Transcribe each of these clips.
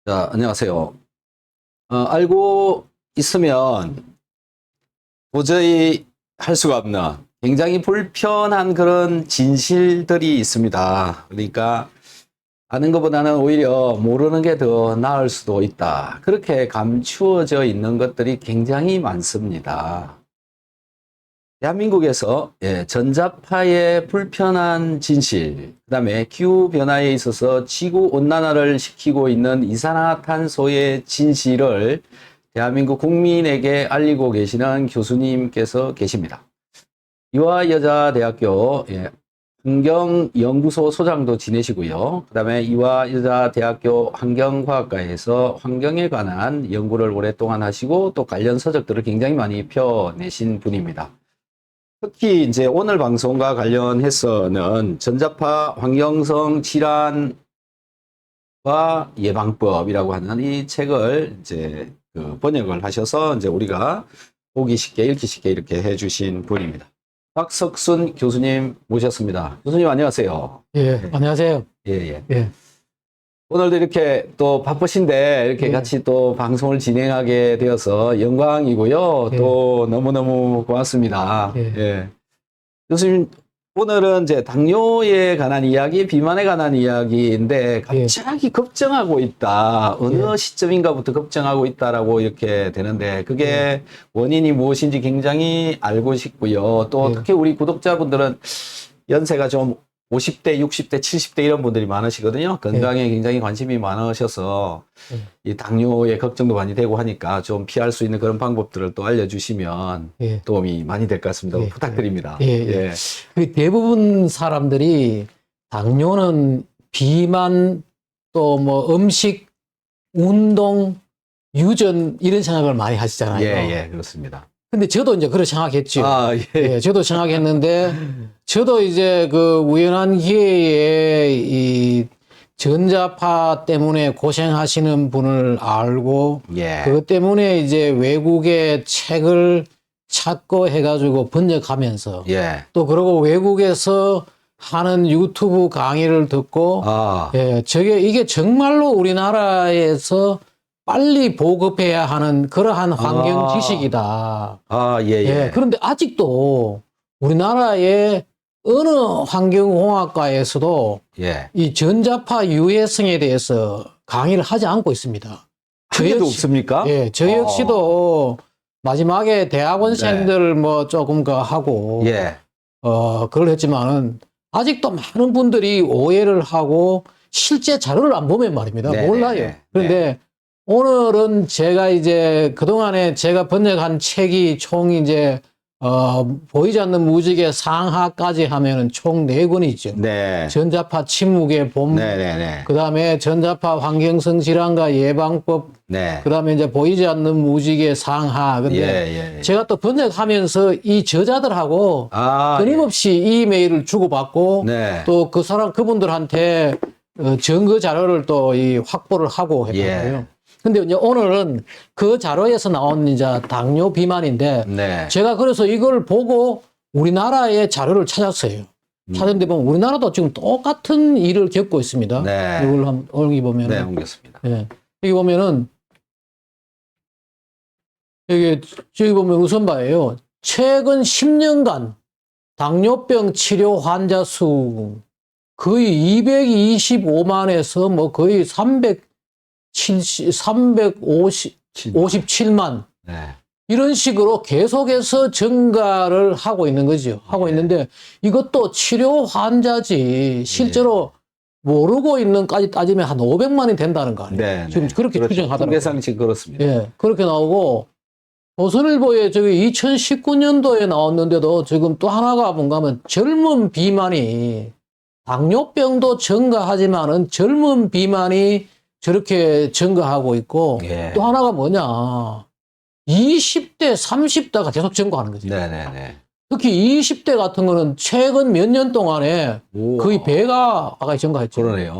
자, 안녕하세요. 알고 있으면 도저히 할 수가 없는 굉장히 불편한 그런 진실들이 있습니다. 그러니까 아는 것보다는 오히려 모르는 게 더 나을 수도 있다. 그렇게 감추어져 있는 것들이 굉장히 많습니다. 대한민국에서 전자파의 불편한 진실, 그다음에 기후변화에 있어서 지구온난화를 시키고 있는 이산화탄소의 진실을 대한민국 국민에게 알리고 계시는 교수님께서 계십니다. 이화여자대학교 환경연구소 소장도 지내시고요. 그다음에 이화여자대학교 환경과학과에서 환경에 관한 연구를 오랫동안 하시고 또 관련 서적들을 굉장히 많이 펴내신 분입니다. 특히 이제 오늘 방송과 관련해서는 전자파 환경성 질환과 예방법이라고 하는 이 책을 이제 번역을 하셔서 이제 우리가 보기 쉽게 읽기 쉽게 이렇게 해주신 분입니다. 박석순 교수님 모셨습니다. 교수님 안녕하세요. 예, 안녕하세요. 예. 예, 오늘도 이렇게 또 바쁘신데 이렇게 예. 같이 또 방송을 진행하게 되어서 영광이고요. 예. 또 너무너무 고맙습니다. 예. 예. 교수님, 오늘은 이제 당뇨에 관한 이야기, 비만에 관한 이야기인데 갑자기 걱정하고 있다. 어느 시점인가부터 걱정하고 있다라고 이렇게 되는데 그게 원인이 무엇인지 굉장히 알고 싶고요. 또 특히 우리 구독자분들은 연세가 좀 50대, 60대, 70대 이런 분들이 많으시거든요. 건강에 굉장히 관심이 많으셔서 이 당뇨의 걱정도 많이 되고 하니까 좀 피할 수 있는 그런 방법들을 또 알려주시면 도움이 많이 될 것 같습니다. 부탁드립니다. 그 대부분 사람들이 당뇨는 비만 또 뭐 음식, 운동, 유전 이런 생각을 많이 하시잖아요. 예, 그렇습니다. 근데 저도 이제 그렇게 생각했죠. 예. 저도 생각했는데 저도 이제 그 우연한 기회에 이 전자파 때문에 고생하시는 분을 알고 그것 때문에 이제 외국의 책을 찾고 해가지고 번역하면서 또 그러고 외국에서 하는 유튜브 강의를 듣고 이게 정말로 우리나라에서 빨리 보급해야 하는 그러한 환경 지식이다. 그런데 아직도 우리나라의 어느 환경공학과에서도 이 전자파 유해성에 대해서 강의를 하지 않고 있습니다. 저희도 없습니까? 저 역시도 마지막에 대학원생들 뭐 조금 하고 그걸 했지만은 아직도 많은 분들이 오해를 하고 실제 자료를 안 보면 말입니다. 몰라요. 그런데 오늘은 제가 이제 그동안에 제가 번역한 책이 총 이제 보이지 않는 무지개 상하까지 하면은 총 4권이죠. 전자파 침묵의 봄, 그 다음에 전자파 환경성 질환과 예방법, 그 다음에 이제 보이지 않는 무지개 상하. 근데 제가 또 번역하면서 이 저자들하고 끊임없이 이메일을 주고받고 또 그분들한테 증거 자료를 또 확보를 하고 했거든요. 근데 이제 오늘은 그 자료에서 나온 이제 당뇨 비만인데 제가 그래서 이걸 보고 우리나라의 자료를 찾았어요. 찾았는데 보면 우리나라도 지금 똑같은 일을 겪고 있습니다. 이걸 여기 보면은 옮겼습니다. 여기 보면은 저기 보면 우선 봐요. 최근 10년간 당뇨병 치료 환자 수 거의 225만에서 뭐 거의 357만 이런 식으로 계속해서 증가를 하고 있는 거죠. 하고 있는데 이것도 치료 환자지 실제로 모르고 있는까지 따지면 한 500만이 된다는 거 아니에요. 지금 그렇게 추정하더라고요. 통계상식 그렇습니다. 그렇게 나오고 조선일보에 저기 2019년도에 나왔는데도 지금 또 하나가 뭔가 하면 젊은 비만이 당뇨병도 증가하지만은 젊은 비만이 저렇게 증가하고 있고 또 하나가 뭐냐 20대 30대가 계속 증가하는 거죠. 특히 20대 같은 거는 최근 몇 년 동안에 거의 배가 가까이 증가했죠. 그러네요.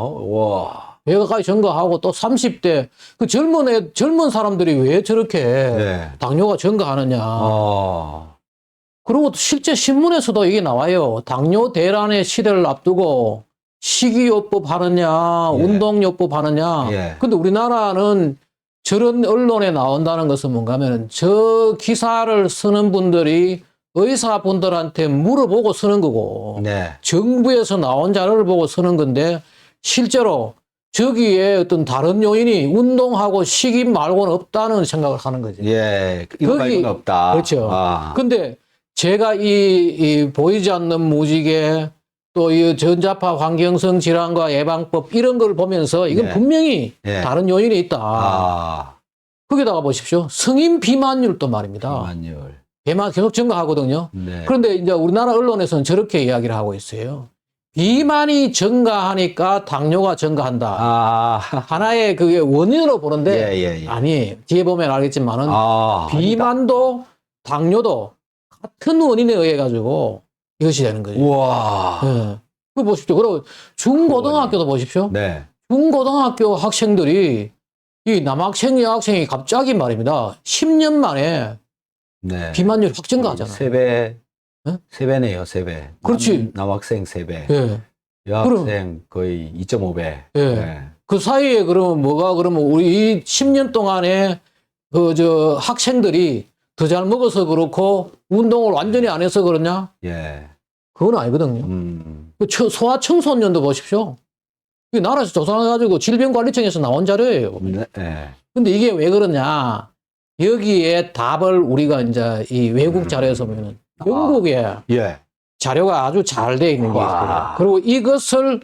배가 가까이 증가하고 또 30대 그 젊은 사람들이 왜 저렇게 당뇨가 증가하느냐. 그리고 실제 신문에서도 이게 나와요. 당뇨 대란의 시대를 앞두고 식이요법 하느냐, 예. 운동요법 하느냐. 예. 근데 우리나라는 저런 언론에 나온다는 것은 뭔가 하면 저 기사를 쓰는 분들이 의사분들한테 물어보고 쓰는 거고 네. 정부에서 나온 자료를 보고 쓰는 건데 실제로 저기에 어떤 다른 요인이 운동하고 식이 말고는 없다는 생각을 하는 거죠. 예. 이거 거기- 말고는 없다. 그렇죠. 아. 근데 제가 이 보이지 않는 무지개 또 이 전자파 환경성 질환과 예방법 이런 걸 보면서 이건 네. 분명히 예. 다른 요인이 있다. 아. 거기다가 보십시오. 성인 비만율도 말입니다. 비만율. 비만 계속 증가하거든요. 네. 그런데 이제 우리나라 언론에서는 저렇게 이야기를 하고 있어요. 비만이 증가하니까 당뇨가 증가한다. 아. 하나의 그게 원인으로 보는데 예, 예, 예. 아니 뒤에 보면 알겠지만은 아. 비만도 당뇨도 같은 원인에 의해 가지고 이것이 되는 거죠. 우와. 예. 그 보십시오. 그리고 중고등학교도 보십시오. 네. 중고등학교 학생들이 이 남학생, 여학생이 갑자기 말입니다. 10년 만에 네. 비만율 확 증가하잖아요. 세 배. 예? 세 배네요, 세 배. 그렇지. 남학생 세 배. 예. 여학생 거의 2.5배. 예. 그 사이에 그러면 뭐가 그러면 우리 이 10년 동안에 그 학생들이 더 잘 먹어서 그렇고 운동을 완전히 안 해서 그러냐? 예. 그건 아니거든요. 그 소아청소년도 보십시오. 이 나라에서 조사해가지고 질병관리청에서 나온 자료예요. 네. 예. 근데 이게 왜 그러냐? 여기에 답을 우리가 이제 이 외국 자료에서 보면은 영국에 예. 자료가 아주 잘 돼 있는 게 있어요. 와. 그리고 이것을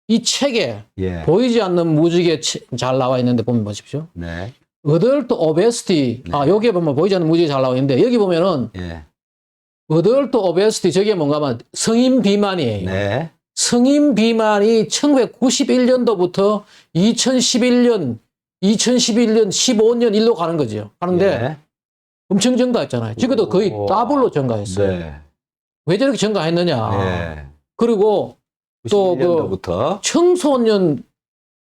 이 책에 예. 보이지 않는 무지개 잘 나와 있는데 보면 보십시오. 네. 어덜트 오베스티. 네. 아, 여기에 보면 보이지 않는 무지개 잘 나와 있는데 여기 보면은 예. 어덜트 오베스티 저게 뭔가 하면 성인 비만이에요. 네. 성인 비만이 1991년도부터 2011년, 15년 일로 가는 거죠. 하는데 예. 엄청 증가했잖아요. 지금도 거의 오. 더블로 증가했어요. 네. 왜 저렇게 증가했느냐. 예. 그리고 또 91년도부터. 청소년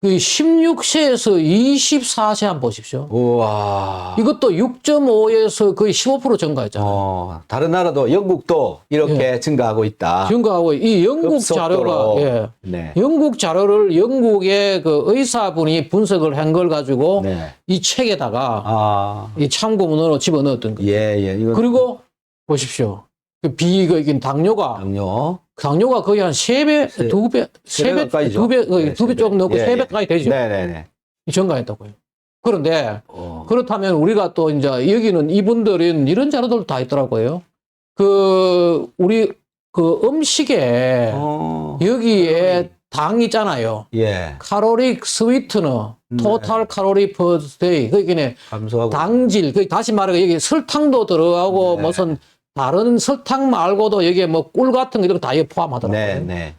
그 16세에서 24세 한번 보십시오. 우와. 이것도 6.5에서 거의 15% 증가했잖아요. 다른 나라도 영국도 이렇게 증가하고 있다. 증가하고 이 영국 급속도로. 자료가 예. 네. 영국 자료를 영국의 그 의사분이 분석을 한 걸 가지고 네. 이 책에다가 아. 이 참고문으로 집어넣었던 거예요. 예, 예. 이거 그리고 보십시오. 이긴 당뇨가 거의 한 3배, 세- 2배, 세 배 가까이죠. 2배, 네, 2배 조금 넘고 예, 3배까지 되죠. 네네네. 증가했다고요. 그런데 그렇다면 우리가 또 이제 여기는 이분들은 이런 자료들도 다 있더라고요. 우리 음식에 여기에 당 있잖아요. 예. 칼로릭 스위트너, 네. 토탈 칼로리 퍼 데이. 그러니까 감소하고. 당질, 다시 말해 여기 설탕도 들어가고 네. 무슨 다른 설탕 말고도 여기에 뭐 꿀 같은 거 이런 거 다 포함하더라고요. 네, 네.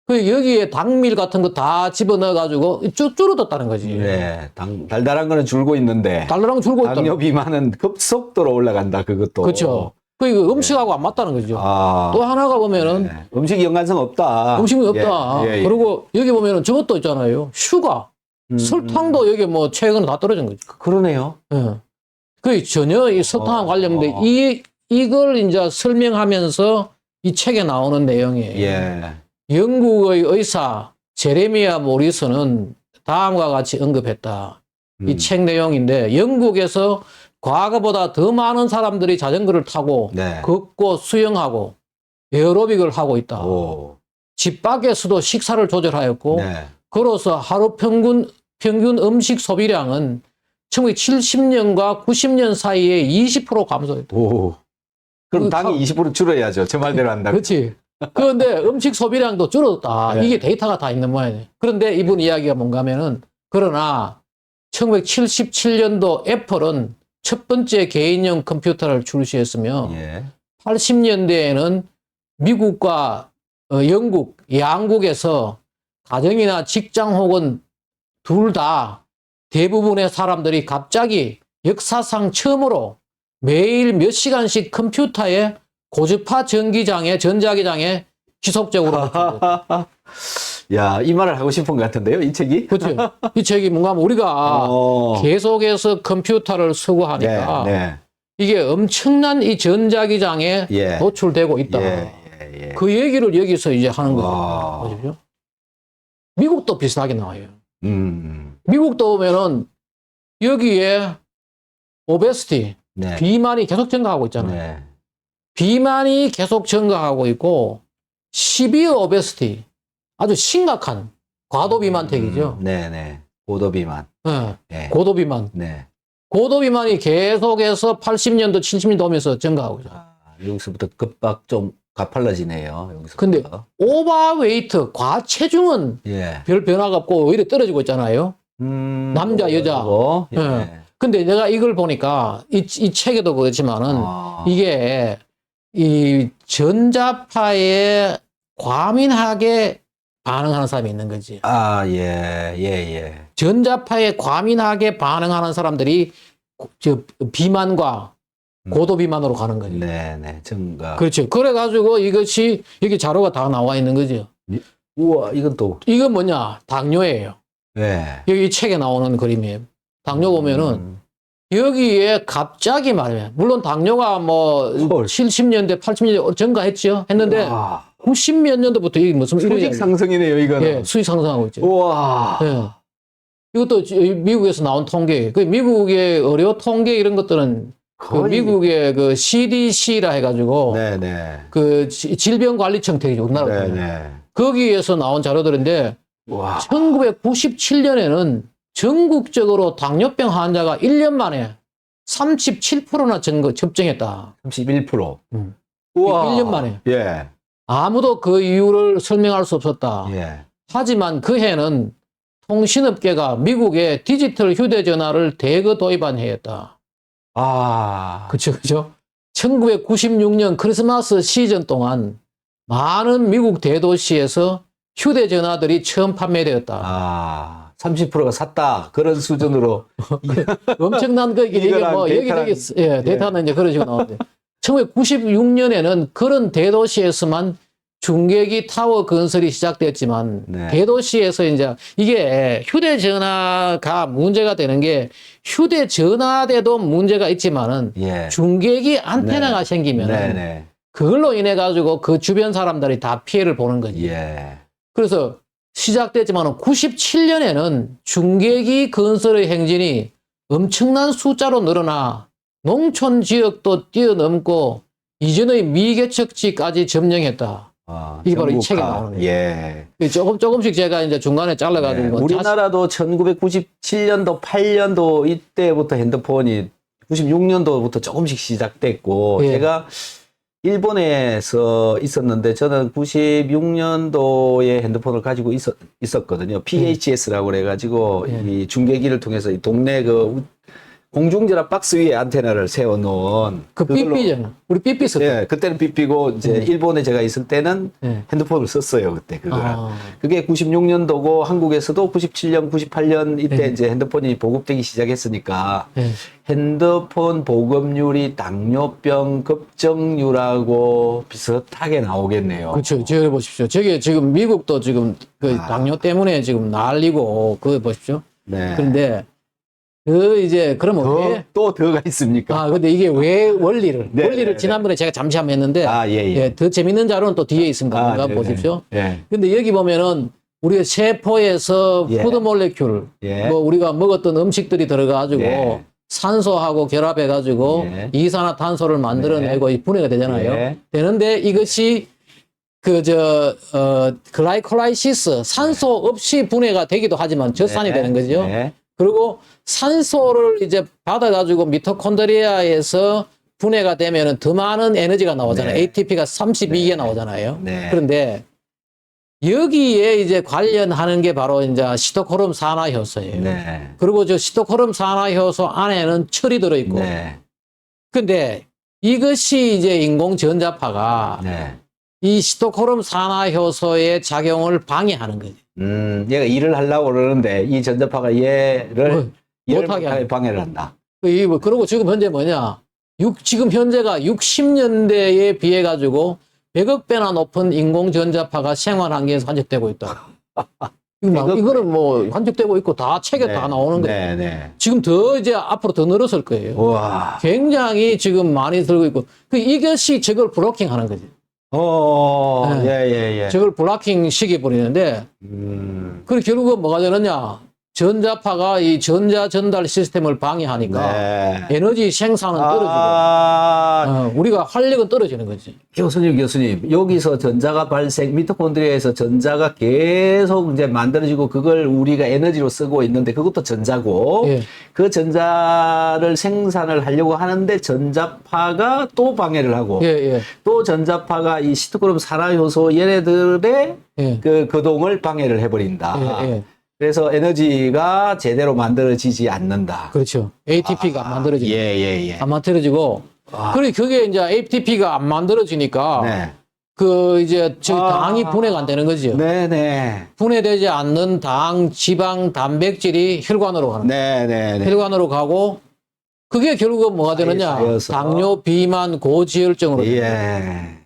그 여기에 당밀 같은 거 다 집어넣어 가지고 줄어들었다는 거지. 네. 달달한 거는 줄고 있는데. 달러랑 줄고 있다. 당뇨 비만은 급속도로 올라간다, 그것도. 그렇죠. 그 음식하고 안 맞다는 거죠. 아. 또 하나가 보면은 네. 음식 연관성 없다. 음식이 없다. 예, 예, 예. 그리고 여기 보면은 저것도 있잖아요. 슈가. 설탕도 여기 뭐 최근에 다 떨어진 거죠. 그러네요. 예. 그 전혀 이 설탕과 관련돼 이걸 이제 설명하면서 이 책에 나오는 내용이에요. 예. 영국의 의사 제레미아 모리슨은 다음과 같이 언급했다. 이 책 내용인데 영국에서 과거보다 더 많은 사람들이 자전거를 타고 네. 걷고 수영하고 에어로빅을 하고 있다. 오. 집 밖에서도 식사를 조절하였고 네. 그로서 하루 평균 음식 소비량은 1970년과 90년 사이에 20% 감소했다. 오. 그럼 당이 20% 줄어야죠. 저 말대로 한다. 그렇지. 그런데 음식 소비량도 줄어들었다. 네. 이게 데이터가 다 있는 모양이에요. 그런데 이분 이야기가 뭔가 하면은 그러나 1977년도 애플은 첫 번째 개인용 컴퓨터를 출시했으며 예. 80년대에는 미국과 영국, 양국에서 가정이나 직장 혹은 둘 다 대부분의 사람들이 갑자기 역사상 처음으로 매일 몇 시간씩 컴퓨터에 고주파 전자기장에 지속적으로 야, 이 말을 하고 싶은 것 같은데요, 이 책이? 그렇죠. 이 책이 뭔가 하면 우리가 계속해서 컴퓨터를 쓰고 하니까 네. 이게 엄청난 이 전자기장에 예. 노출되고 있다. 예, 예, 예. 그 얘기를 여기서 이제 하는 와. 거죠. 보십시오. 미국도 비슷하게 나와요. 미국도 보면은 여기에 오베스티, 네. 비만이 계속 증가하고 있잖아요. 네. 비만이 계속 증가하고 있고 시비어 오베스티, 아주 심각한 과도비만택이죠. 네네. 고도비만. 네. 네. 고도비만. 네. 고도비만이 계속해서 80년도, 70년도 오면서 증가하고 있어요. 여기서부터 급박 좀 가팔라지네요. 여기서. 근데 오버웨이트, 과체중은 예. 별 변화가 없고 오히려 떨어지고 있잖아요. 남자, 여자. 예. 예. 근데 내가 이걸 보니까 이 책에도 그렇지만은 이게 이 전자파에 과민하게 반응하는 사람이 있는 거지. 예. 전자파에 과민하게 반응하는 사람들이 비만과 고도비만으로 가는 거죠. 네네. 증가. 그렇죠. 그래가지고 이것이 여기 자료가 다 나와 있는 거죠. 우와, 이건 또. 이건 뭐냐? 당뇨예요. 네. 여기 이 책에 나오는 그림이에요. 당뇨 보면은 여기에 갑자기 말이면 물론 당뇨가 뭐 70년대, 80년대 증가했죠. 했는데 90몇 년도부터 이게 무슨 수직 상승이네요, 이거는. 예, 수익 상승하고 있죠. 우와. 예. 이것도 미국에서 나온 통계. 그 미국의 의료 통계 이런 것들은 그 미국의 그 CDC라 해가지고 네네. 그 질병관리청 되죠, 우리나라. 네네. 거기에서 나온 자료들인데 와. 1997년에는 전국적으로 당뇨병 환자가 1년 만에 37%나 급증했다. 31%. 우와. 1년 만에. 예. 아무도 그 이유를 설명할 수 없었다. 예. 하지만 그 해는 통신업계가 미국에 디지털 휴대전화를 대거 도입한 해였다. 그죠. 1996년 크리스마스 시즌 동안 많은 미국 대도시에서 휴대전화들이 처음 판매되었다. 30%가 샀다. 그런 수준으로. 엄청난 거, 이게 뭐, 여기저기, 데이터는 이제 그런 식으로 나오는데. 1996년에는 그런 대도시에서만 중계기 타워 건설이 시작됐지만, 네. 대도시에서 이제 이게 휴대전화가 문제가 되는 게 휴대전화대도 문제가 있지만은, 중계기 안테나가 생기면, 그걸로 인해 가지고 그 주변 사람들이 다 피해를 보는 거지. 그래서 시작됐지만 97년에는 중계기 건설의 행진이 엄청난 숫자로 늘어나 농촌 지역도 뛰어넘고 이전의 미개척지까지 점령했다. 이게 바로 이 책에 나오는 거예요. 조금씩 제가 이제 중간에 잘라가지고. 우리나라도 1997년도, 8년도 이때부터 핸드폰이 96년도부터 조금씩 시작됐고, 제가 일본에서 있었는데 저는 96년도에 핸드폰을 가지고 있었거든요. PHS라고 그래가지고 이 중계기를 통해서 이 동네 그 공중전화 박스 위에 안테나를 세워놓은 그 삐삐잖아. 우리 삐삐 썼다. 예, 그때는 삐삐고 이제 일본에 제가 있을 때는 핸드폰을 썼어요. 그때 그걸. 그게 96년도고 한국에서도 97년, 98년 이때 이제 핸드폰이 보급되기 시작했으니까 핸드폰 보급률이 당뇨병 급증률하고 비슷하게 나오겠네요. 그렇죠. 저기 보십시오. 저게 지금 미국도 지금 그 당뇨 때문에 지금 난리고 그거 보십시오. 그런데 그러면 또 더가 있습니까? 근데 이게 왜 원리를 지난번에 제가 잠시 한번 했는데, 더 재밌는 자료는 또 뒤에 있습니다. 보십시오. 근데 여기 보면은, 우리가 세포에서 푸드 몰레큘, 뭐 우리가 먹었던 음식들이 들어가지고, 산소하고 결합해가지고, 이산화탄소를 만들어내고 분해가 되잖아요. 되는데 이것이, 글라이콜라이시스, 산소 없이 분해가 되기도 하지만 젖산이 되는 거죠. 그리고 산소를 이제 받아가지고 미토콘드리아에서 분해가 되면은 더 많은 에너지가 나오잖아요. ATP가 32개 나오잖아요. 그런데 여기에 이제 관련하는 게 바로 이제 시토크롬 산화효소예요. 그리고 저 시토크롬 산화효소 안에는 철이 들어있고. 근데 이것이 이제 인공전자파가 이 시토크롬 산화효소의 작용을 방해하는 거죠. 얘가 일을 하려고 그러는데 이 전자파가 얘를 못하게 방해를 한다. 그리고 지금 현재 뭐냐? 지금 현재가 60년대에 비해 가지고 100억 배나 높은 인공전자파가 생활 환경에서 환적되고 있다. 이거는 뭐 환적되고 있고 다 책에 다 나오는 거예요. 지금 더 이제 앞으로 더 늘었을 거예요. 굉장히 지금 많이 들고 있고 이것이 저걸 블로킹하는 거지. 저걸 블로킹 시켜버리는데 그리고 결국은 뭐가 되느냐? 전자파가 이 전자 전달 시스템을 방해하니까 네. 에너지 생산은 떨어지고 우리가 활력은 떨어지는 거지. 교수님, 여기서 전자가 미토콘드리아에서 전자가 계속 이제 만들어지고 그걸 우리가 에너지로 쓰고 있는데 그것도 전자고 예. 그 전자를 생산을 하려고 하는데 전자파가 또 방해를 하고 예, 예. 또 전자파가 이 시트크롬 산화효소 얘네들의 예. 그 거동을 방해를 해버린다. 예, 예. 그래서 에너지가 제대로 만들어지지 않는다. 그렇죠. ATP가 안 만들어지고. 예. 안 만들어지고. 그리고 그게 이제 ATP가 안 만들어지니까 네. 그 이제 저 당이 분해가 안 되는 거죠. 네네. 분해되지 않는 당, 지방, 단백질이 혈관으로 가는 거예요. 네네. 혈관으로 가고 그게 결국은 뭐가 되느냐? 쌓여서. 당뇨, 비만, 고지혈증으로. 예.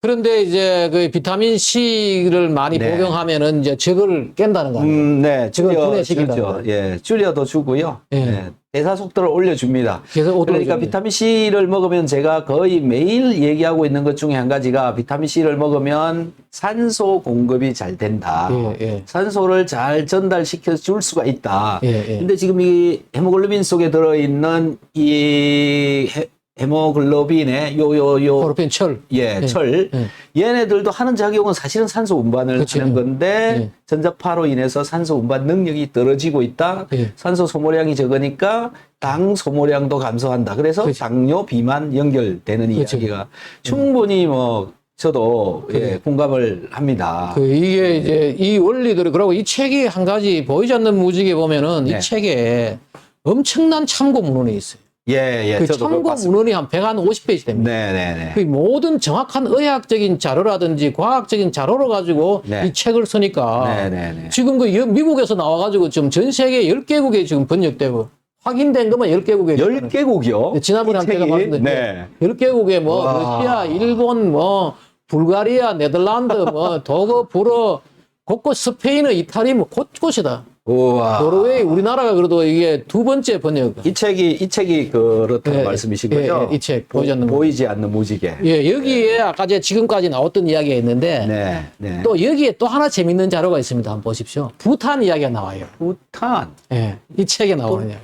그런데 이제 그 비타민 C를 많이 네. 복용하면은 이제 저거를 깬다는 거 아니에요? 네. 저걸 분해시킨다는 줄여, 거예요. 예. 줄여도 주고요. 예. 예. 대사 속도를 올려줍니다. 그래서 그러니까 비타민 C를 먹으면 제가 거의 매일 얘기하고 있는 것 중에 한 가지가 비타민 C를 먹으면 산소 공급이 잘 된다. 예. 산소를 잘 전달시켜 줄 수가 있다. 예. 근데 지금 이 헤모글로빈 속에 들어있는 이 헤모글로빈의 코르핀 철. 철. 얘네들도 하는 작용은 사실은 산소 운반을 그치. 하는 건데 전자파로 인해서 산소 운반 능력이 떨어지고 있다. 예. 산소 소모량이 적으니까 당 소모량도 감소한다. 그래서 그치. 당뇨, 비만 연결되는 그치. 이야기가 충분히 뭐 저도 예, 공감을 합니다. 이게 이제 이 원리들이 그러고 이 책이 한 가지 보이지 않는 무지개 보면은 네. 이 책에 엄청난 참고 문헌이 있어요. 예. 그 저도 참고 그거 봤습니다. 문헌이 한 150페이지 됩니다. 네네네. 그 모든 정확한 의학적인 자료라든지 과학적인 자료를 가지고 네. 이 책을 쓰니까 네네네. 지금 그 미국에서 나와가지고 지금 전 세계 10개국에 지금 번역되고 확인된 것만 10개국에 10개국이요? 지난번에 한 제가 말씀드렸는데 10개국에 뭐 와. 러시아, 일본, 뭐 불가리아, 네덜란드, 뭐 독일, 불어, 곳곳 스페인, 이탈리 뭐 곳곳이다. 우와. 노르웨이, 우리나라가 그래도 이게 두 번째 번역. 이 책이 그렇다는 예, 말씀이시고요. 이 책 보이지 않는 무지개. 예, 여기에 아까 제가 지금까지 나왔던 이야기가 있는데 네. 또 여기에 또 하나 재밌는 자료가 있습니다. 한번 보십시오. 부탄 이야기가 나와요. 부탄. 예, 이 책에 나오는 이야기.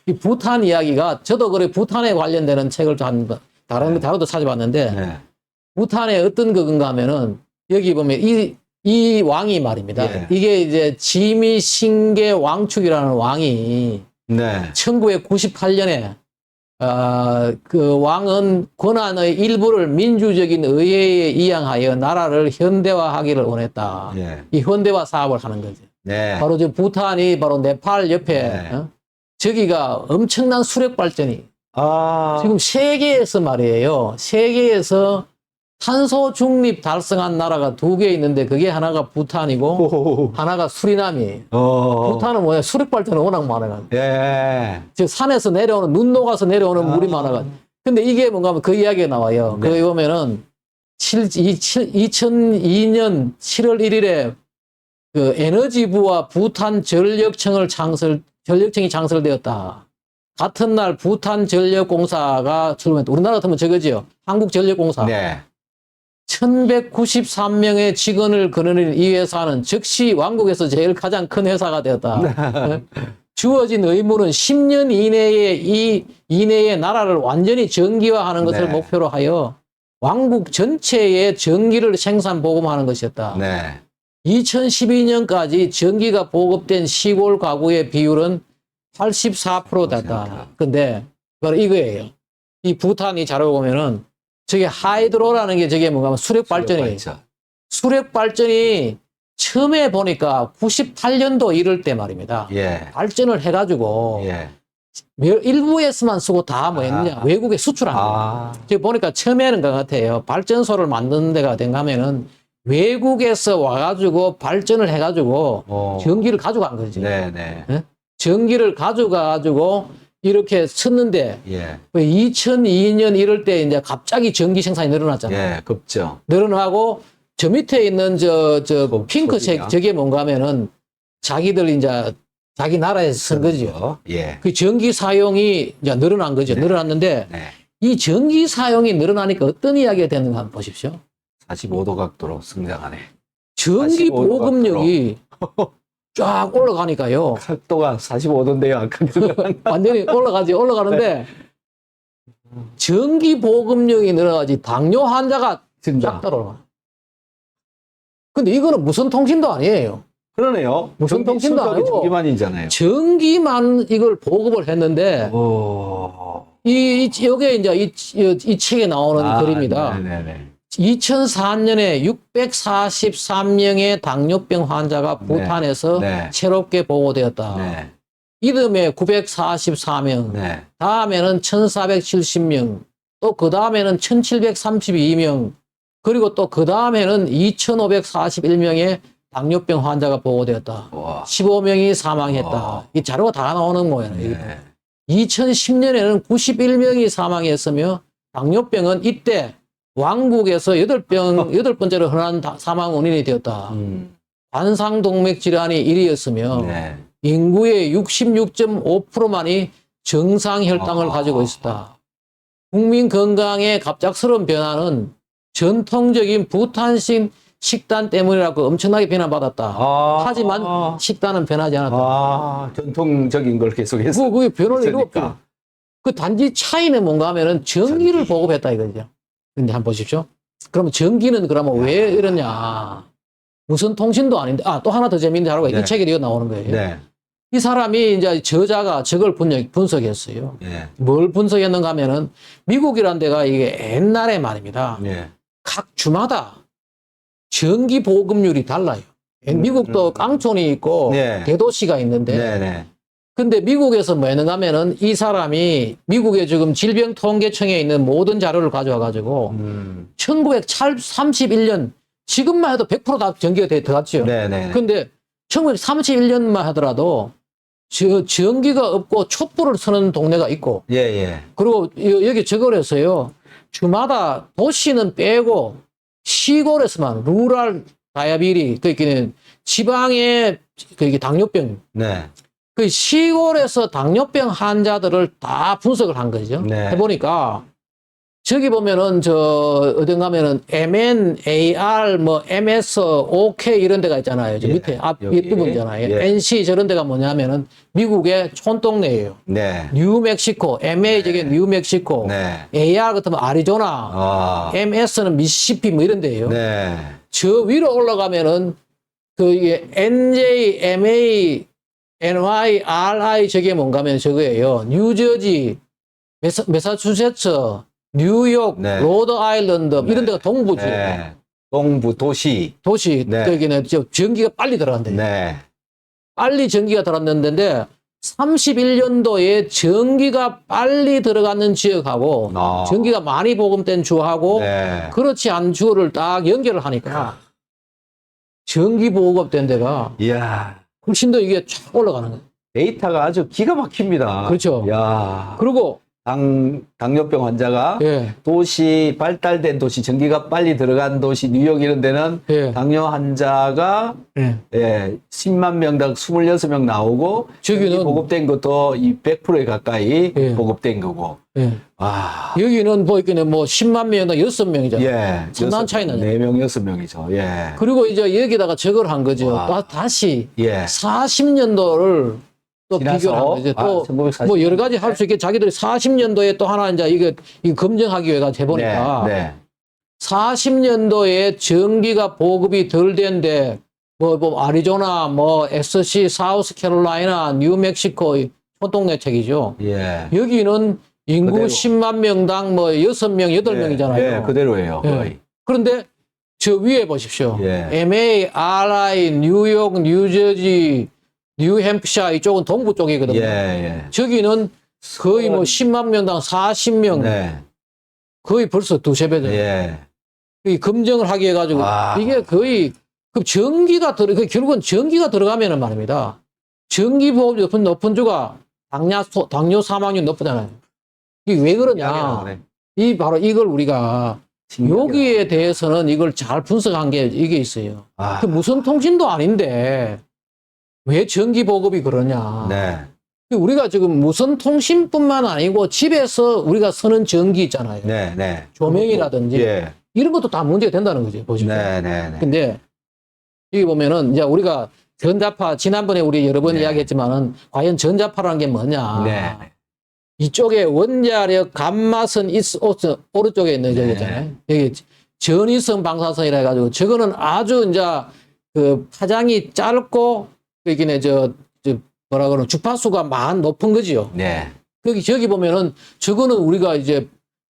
이 부탄 이야기가 저도 그래 부탄에 관련되는 책을 좀 다른 자료도 찾아봤는데 네. 부탄에 어떤 그건가 하면은 여기 보면 이 왕이 말입니다. 예. 이게 이제 지미 신계 왕축이라는 왕이 네. 1998년에 그 왕은 권한의 일부를 민주적인 의회에 이양하여 나라를 현대화하기를 원했다. 예. 이 현대화 사업을 하는 거죠. 네. 바로 저 부탄이 바로 네팔 옆에 네. 저기가 엄청난 수력 발전이 아. 지금 세계에서 말이에요. 세계에서 탄소 중립 달성한 나라가 2개 있는데 그게 하나가 부탄이고 하나가 수리남이에요. 부탄은 뭐냐? 수력 발전이 워낙 많아가지고. 예. 즉 산에서 내려오는 눈 녹아서 내려오는 물이 많아가지고. 근데 이게 뭔가 하면 그 이야기가 나와요. 네. 거기 보면은 2002년 7월 1일에 그 에너지부와 부탄 전력청이 창설되었다. 같은 날 부탄 전력공사가 출범했다. 우리나라 같으면 저거지요. 한국전력공사. 네. 1193명의 직원을 거느린 이 회사는 즉시 왕국에서 제일 가장 큰 회사가 되었다. 주어진 의무는 10년 이내에 나라를 완전히 전기화하는 것을 네. 목표로 하여 왕국 전체에 전기를 생산 보급하는 것이었다. 네. 2012년까지 전기가 보급된 시골 가구의 비율은 84%였다. 근데 바로 이거예요. 이 부탄이 자료 보면은 저게 하이드로라는 게 저게 뭔가 하면 수력 발전이에요. 수력 발전이 처음에 보니까 98년도 이럴 때 말입니다. 예. 발전을 해가지고 예. 일부에서만 쓰고 다 뭐 했느냐. 외국에 수출한 거예요. 지금 보니까 처음에는 것 같아요. 발전소를 만드는 데가 된가 하면은 외국에서 와가지고 발전을 해가지고 전기를 가져간 거지. 네네. 네? 전기를 가져가가지고 이렇게 썼는데 예. 2002년 이럴 때 이제 갑자기 전기 생산이 늘어났잖아요. 예. 급죠. 늘어나고 저 밑에 있는 저 핑크색 소비량. 저게 뭔가 하면은 자기들 이제 자기 나라에서 쓴 거죠. 예. 그 전기 사용이 이제 늘어난 거죠. 네. 늘어났는데 네. 이 전기 사용이 늘어나니까 어떤 이야기가 되는가 한번 보십시오. 45도 각도로 성장하네. 전기 45도 보급력이 쫙 올라가니까요. 각도가 45도인데요. 아까 그거랑. 완전히 올라가지, 올라가는데, 전기 보급력이 늘어가지 당뇨 환자가 쫙 떨어가. 근데 이거는 무선 통신도 아니에요. 그러네요. 무선 통신도 아니고 전기만이잖아요. 전기만 이걸 보급을 했는데, 여기에 이제 이 책에 나오는 글입니다. 네네네. 2004년에 643명의 당뇨병 환자가 부탄에서 네. 새롭게 보고되었다. 네. 이듬해 944명, 네. 다음에는 1470명, 또 그 다음에는 1732명, 그리고 또 그 다음에는 2541명의 당뇨병 환자가 보고되었다. 와. 15명이 사망했다. 이 자료가 다 나오는 거예요. 네. 2010년에는 91명이 사망했으며 당뇨병은 이때 왕국에서 8번째로 흔한 사망 원인이 되었다. 관상동맥 질환이 1위였으며 네. 인구의 66.5%만이 정상 혈당을 가지고 있었다. 국민 건강의 갑작스러운 변화는 전통적인 부탄식 식단 때문이라고 엄청나게 비난받았다. 하지만 식단은 변하지 않았다. 전통적인 걸 계속해서. 그게 변화를 있으니까. 이루었죠. 그 단지 차이는 뭔가 하면은 전기를 보급했다 이거죠. 근데 한번 보십시오. 그러면 전기는 그러면 왜 이러냐. 무슨 통신도 아닌데, 또 하나 더 재밌는 자료가 네. 이 책에 이어 나오는 거예요. 네. 이 사람이 이제 저자가 저걸 분석했어요. 네. 뭘 분석했는가 하면은 미국이란 데가 이게 옛날의 말입니다. 네. 각 주마다 전기 보급률이 달라요. 미국도 깡촌이 있고 네. 대도시가 있는데 네네. 근데 미국에서 뭐 했는가 하면은 이 사람이 미국의 지금 질병통계청에 있는 모든 자료를 가져와 가지고 1931년 지금만 해도 100% 다 전기가 들어갔죠. 네네. 근데 1931년만 하더라도 전기가 없고 촛불을 켜는 동네가 있고 예. 그리고 여기 저걸 했어요. 주마다 도시는 빼고 시골에서만 루럴 다이아비리 그러니까 지방의 그 당뇨병 네. 그 시골에서 당뇨병 환자들을 다 분석을 한 거죠. 네. 해보니까 저기 보면은 어딘가 하면은 MNAR 뭐 MS OK 이런 데가 있잖아요. 저 예, 밑에 여기. 윗부분이잖아요. 예. NC 저런 데가 뭐냐면은 미국의 촌동네예요. 네. 뉴멕시코, MA 저게 뉴멕시코, 네. AR 같으면 아리조나, MS는 미시시피 뭐 이런 데예요. 네. 저 위로 올라가면은 그 이게 NJ, MA, NY, RI 저게 뭔가 하면 저거예요. 뉴저지, 매사추세츠, 뉴욕, 네. 로드아일랜드 네. 이런 데가 동부지. 네. 동부 도시. 도시 네. 여기는 전기가 빨리 들어간대. 네. 빨리 전기가 들어갔는데 31년도에 전기가 빨리 들어가는 지역하고 전기가 많이 보급된 주하고 네. 그렇지 않은 주를 딱 연결을 하니까 전기 보급된 데가 이야. 훨씬 더 이게 쫙 올라가는 거예요. 데이터가 아주 기가 막힙니다. 그렇죠. 야. 그리고 당뇨병 환자가 예. 도시 발달된 도시 전기가 빨리 들어간 도시 뉴욕 이런 데는 예. 당뇨 환자가 예. 10만 명당 26명 나오고 저기는 전기 보급된 것도 이 100%에 가까이 예. 보급된 거고. 예. 와. 여기는 뭐 이렇게 뭐 10만 명당 6명이잖아요. 예. 상당한 차이 나죠. 4명, 6명이죠. 예. 그리고 이제 여기다가 저걸 한 거죠. 다시 예. 40년도를 또 지나서? 비교를 한 거죠. 또 1940 뭐 여러 가지 할 수 있게 자기들이 40년도에 또 하나 이제 이거 검증하기 위해 해보니까 네. 40년도에 전기가 보급이 덜 된데 뭐 아리조나, 뭐 SC, 사우스캐롤라이나, 뉴멕시코 촌동네 책이죠. 예. 여기는 인구 그대로. 10만 명당 뭐 6명, 8명이잖아요. 예, 그대로예요. 예. 거의. 그런데 저 위에 보십시오. 예. MA, RI, 뉴욕, 뉴저지, 뉴햄프셔 이쪽은 동부 쪽이거든요. 예. 저기는 거의 뭐 10만 명당 40명. 네. 거의 벌써 두세 배죠. 예. 이 검증을 하게 해가지고 이게 거의 그 전기가 결국은 전기가 들어가면은 말입니다. 전기 보급이 높은 주가 당뇨 사망률 높잖아요. 이게 왜 그러냐? 바로 이걸 우리가 여기에 대해서는 이걸 잘 분석한 게 이게 있어요. 그 무선 통신도 아닌데 왜 전기 보급이 그러냐? 네. 우리가 지금 무선 통신뿐만 아니고 집에서 우리가 쓰는 전기 있잖아요. 네. 조명이라든지 예. 이런 것도 다 문제가 된다는 거죠. 보시면. 네. 근데 여기 보면은 이제 우리가 전자파, 지난번에 우리 여러 번 네. 이야기했지만은, 과연 전자파라는 게 뭐냐. 네. 이쪽에 원자력 감마선 오른쪽에 있는 네. 저기잖아요. 여기 전위성 방사선이라 해가지고, 저거는 아주 이제 그 파장이 짧고, 여기는 뭐라 그러나 주파수가 높은 거지요. 네. 저기 보면은 저거는 우리가 이제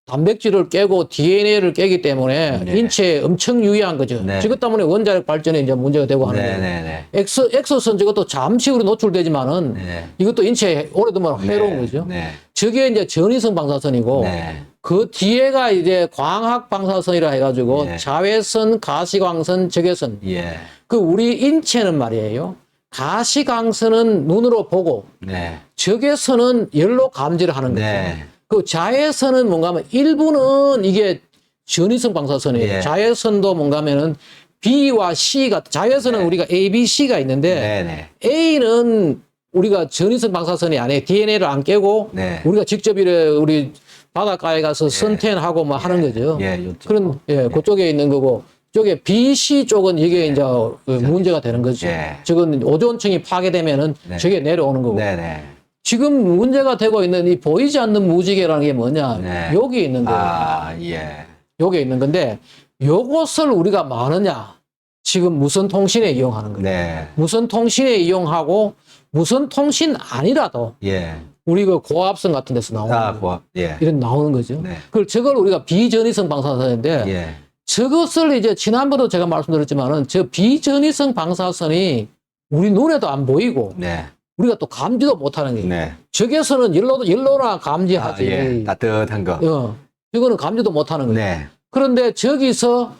단백질을 깨고 DNA를 깨기 때문에 네. 인체에 엄청 유의한 거죠. 네. 저것 때문에 원자력 발전에 이제 문제가 되고 하는 네. 거예요. 네. 엑소선 저것도 잠시 우리 노출되지만은 네. 이것도 인체에 오래되면 해로운 네. 거죠. 네. 저게 이제 전위성 방사선이고 네. 그 뒤에가 이제 광학 방사선이라 해가지고 네. 자외선, 가시광선, 적외선. 예. 그 우리 인체는 말이에요. 가시광선은 눈으로 보고 네. 적외선은 열로 감지를 하는 거죠. 네. 그 자외선은 뭔가 하면 일부는 이게 전위성 방사선이에요. 예. 자외선도 뭔가 하면은 B와 C가, 자외선은 네. 우리가 A, B, C가 있는데 네. 네. A는 우리가 전위성 방사선이 아니에요. DNA를 안 깨고 네. 우리가 직접 우리 바닷가에 가서 선탠하고 뭐 하는 거죠. 예. 요쪽. 그런, 그쪽에 있는 거고, 쪽에 B, C 쪽은 이게 이제 문제가 되는 거죠. 예. 저건 오존층이 파괴되면은 네. 저게 내려오는 거고. 네. 네. 지금 문제가 되고 있는 이 보이지 않는 무지개라는 게 뭐냐? 네. 여기 있는 거예요. 아, 예. 여기 있는 건데, 요것을 우리가 많으냐? 지금 무선 통신에 이용하는 거예요. 네. 무선 통신에 이용하고, 무선 통신 아니라도, 예. 우리 그 고압선 같은 데서 나오는 아, 거예요. 고압. 예. 이런 나오는 거죠. 네. 저걸 우리가 비전위성 방사선인데, 예. 저것을 이제 지난번에도 제가 말씀드렸지만은, 저 비전위성 방사선이 우리 눈에도 안 보이고, 네. 우리가 또 감지도 못하는 거예요. 네. 적외선은 열로나 감지하지. 아, 예. 따뜻한 거. 이거는 감지도 못하는 거예요. 네. 그런데 저기서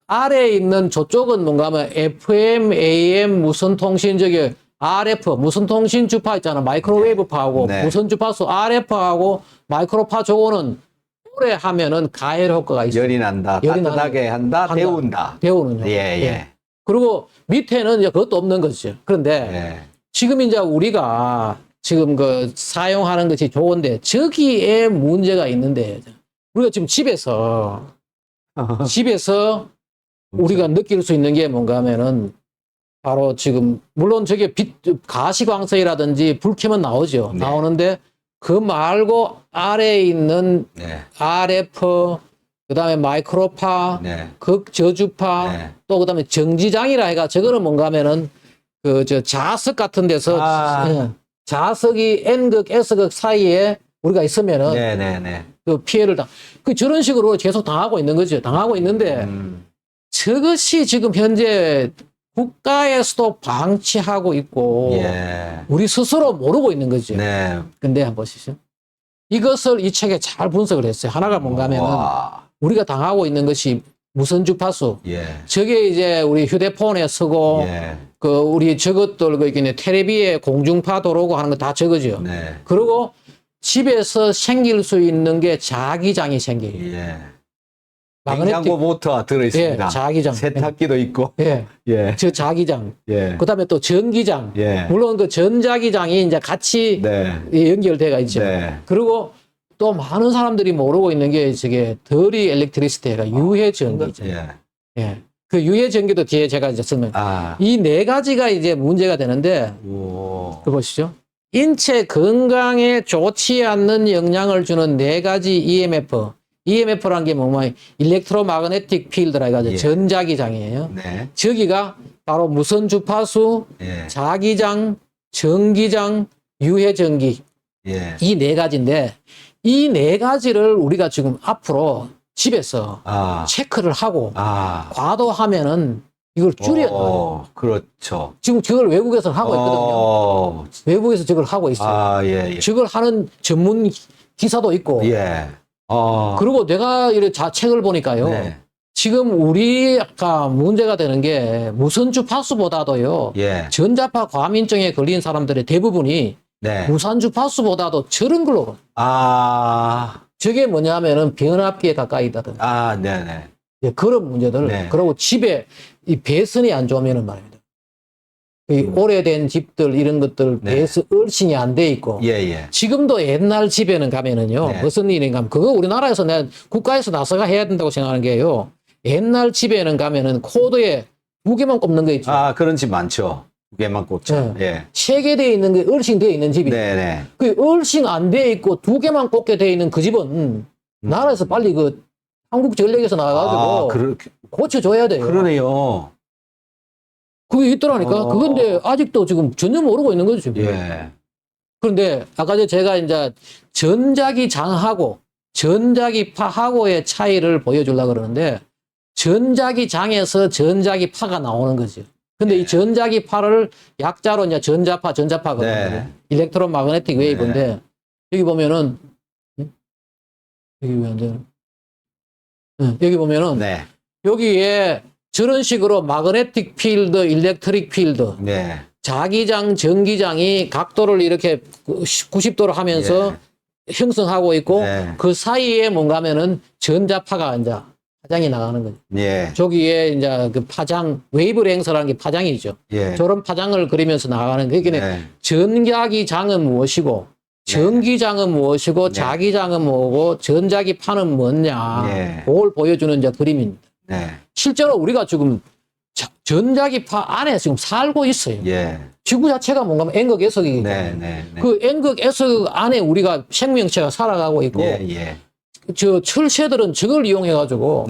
아래에 있는 저쪽은 뭔가 하면 FM, AM 무선 통신 저기 RF 무선 통신 주파 있잖아. 마이크로웨이브파하고 네. 무선 주파수 RF하고 마이크로파 저거는 오래 하면은 가열 효과가 있어요. 열이 난다. 열이 따뜻하게 한다. 데운다. 데우는. 예. 그리고 밑에는 이제 그것도 없는 거죠. 그런데 예. 지금 이제 우리가 지금 그 사용하는 것이 좋은데 저기에 문제가 있는데 우리가 지금 집에서 우리가 느낄 수 있는 게 뭔가 하면은 바로 지금 물론 저게 가시광선이라든지 불 켜면 나오죠. 네. 나오는데 그 말고 아래에 있는 네. RF 그다음에 마이크로파, 네. 극저주파, 네. 또 그다음에 정지장이라 해가 저거는 뭔가 하면은 자석 같은 데서 자석이 N극, S극 사이에 우리가 있으면은 네. 그 피해를 저런 식으로 계속 당하고 있는 거죠. 당하고 있는데 저것이 지금 현재 국가에서도 방치하고 있고 예. 우리 스스로 모르고 있는 거죠. 네. 근데 한번 보시죠. 이것을 이 책에 잘 분석을 했어요. 하나가 뭔가 하면은 와. 우리가 당하고 있는 것이 무선 주파수. 예. 저게 이제 우리 휴대폰에 쓰고 예. 우리 저것들 텔레비에 공중파 도로고 하는 거 다 저거죠. 네. 그리고 집에서 생길 수 있는 게 자기장이 생겨요. 예. 마그네틱- 냉장고 모터 들어 있습니다. 예, 자기장. 세탁기도 있고. 예, 예. 저 자기장. 예. 그다음에 또 전기장. 예. 물론 그 전자기장이 이제 같이 네. 연결돼가 있죠. 네. 그리고 또 많은 사람들이 모르고 있는 게 저게 더리 엘렉트리시티가 유해 전기죠. 예. 예. 그 유해 전기도 뒤에 제가 이제 설명. 아. 이 네 가지가 이제 문제가 되는데 오. 그 보시죠. 인체 건강에 좋지 않는 영향을 주는 네 가지 EMF. EMF라는 게 뭐냐? 일렉트로마그네틱 필드라 해가지고 예. 전자기장이에요. 네. 저기가 바로 무선 주파수, 예. 자기장, 전기장, 유해 전기. 예. 이 네 가지인데 이 네 가지를 우리가 지금 앞으로 집에서 아. 체크를 하고 아. 과도하면은 이걸 줄여야 돼요. 그렇죠. 지금 저걸 외국에서는 하고 있거든요. 외국에서 저걸 하고 있어요. 아, 예. 저걸 하는 전문 기사도 있고. 예. 그리고 내가 이런 책을 보니까요. 네. 지금 우리가 문제가 되는 게 무선 주파수보다도요. 예. 전자파 과민증에 걸린 사람들의 대부분이 네. 무선 주파수보다도 저런 걸로. 저게 뭐냐면은 변압기에 가까이 있다든. 네네. 예, 그런 문제들. 네. 그리고 집에 이 배선이 안 좋으면은 말입니다. 이 오래된 집들 이런 것들 네. 배선 얼씬이 안 돼 있고. 예. 지금도 옛날 집에는 가면은요. 네. 무슨 일인가 하면 그거 우리나라에서 국가에서 나서가 해야 된다고 생각하는 게요. 옛날 집에는 가면은 코드에 무게만 꼽는 거 있죠. 그런 집 많죠. 두 개만 꽂죠. 예. 세 개 돼 있는 게 얼씬 돼 있는 집이. 네네. 그 얼씬 안 돼 있고 두 개만 꽂게 돼 있는 그 집은 나라에서 빨리 그 한국전력에서 나와가지고 고쳐줘야 돼요. 그러네요. 그게 있더라니까. 그건데 아직도 지금 전혀 모르고 있는 거죠. 지금. 예. 그런데 아까 제가 이제 전자기장하고 전자기파하고의 차이를 보여주려고 그러는데 전자기장에서 전자기파가 나오는 거죠. 근데 이 전자기파를 약자로 이제 전자파거든요. 네. 일렉트로 마그네틱 웨이브인데 여기 보면은 여기 왜 안 되나? 여기 보면은 네. 여기에 저런 식으로 마그네틱 필드, 일렉트릭 필드, 네. 자기장, 전기장이 각도를 이렇게 90도로 하면서 형성하고 있고 네. 그 사이에 뭔가 하면은 전자파가 이제 파장이 나가는 거죠. 예. 저기에 이제 그 파장, 웨이브랭스라는 게 파장이죠. 예. 저런 파장을 그리면서 나가는 거. 그러니까 네. 전자기장은 무엇이고, 전기장은 무엇이고, 자기장은 뭐고, 전자기파는 뭐냐, 그걸 보여주는 이제 그림입니다. 네. 실제로 우리가 지금 전자기파 안에 지금 살고 있어요. 예. 지구 자체가 뭔가 N극 S극이기 때문에 네. 그 N극 S극 안에 우리가 생명체가 살아가고 있고 저 철새들은 저걸 이용해가지고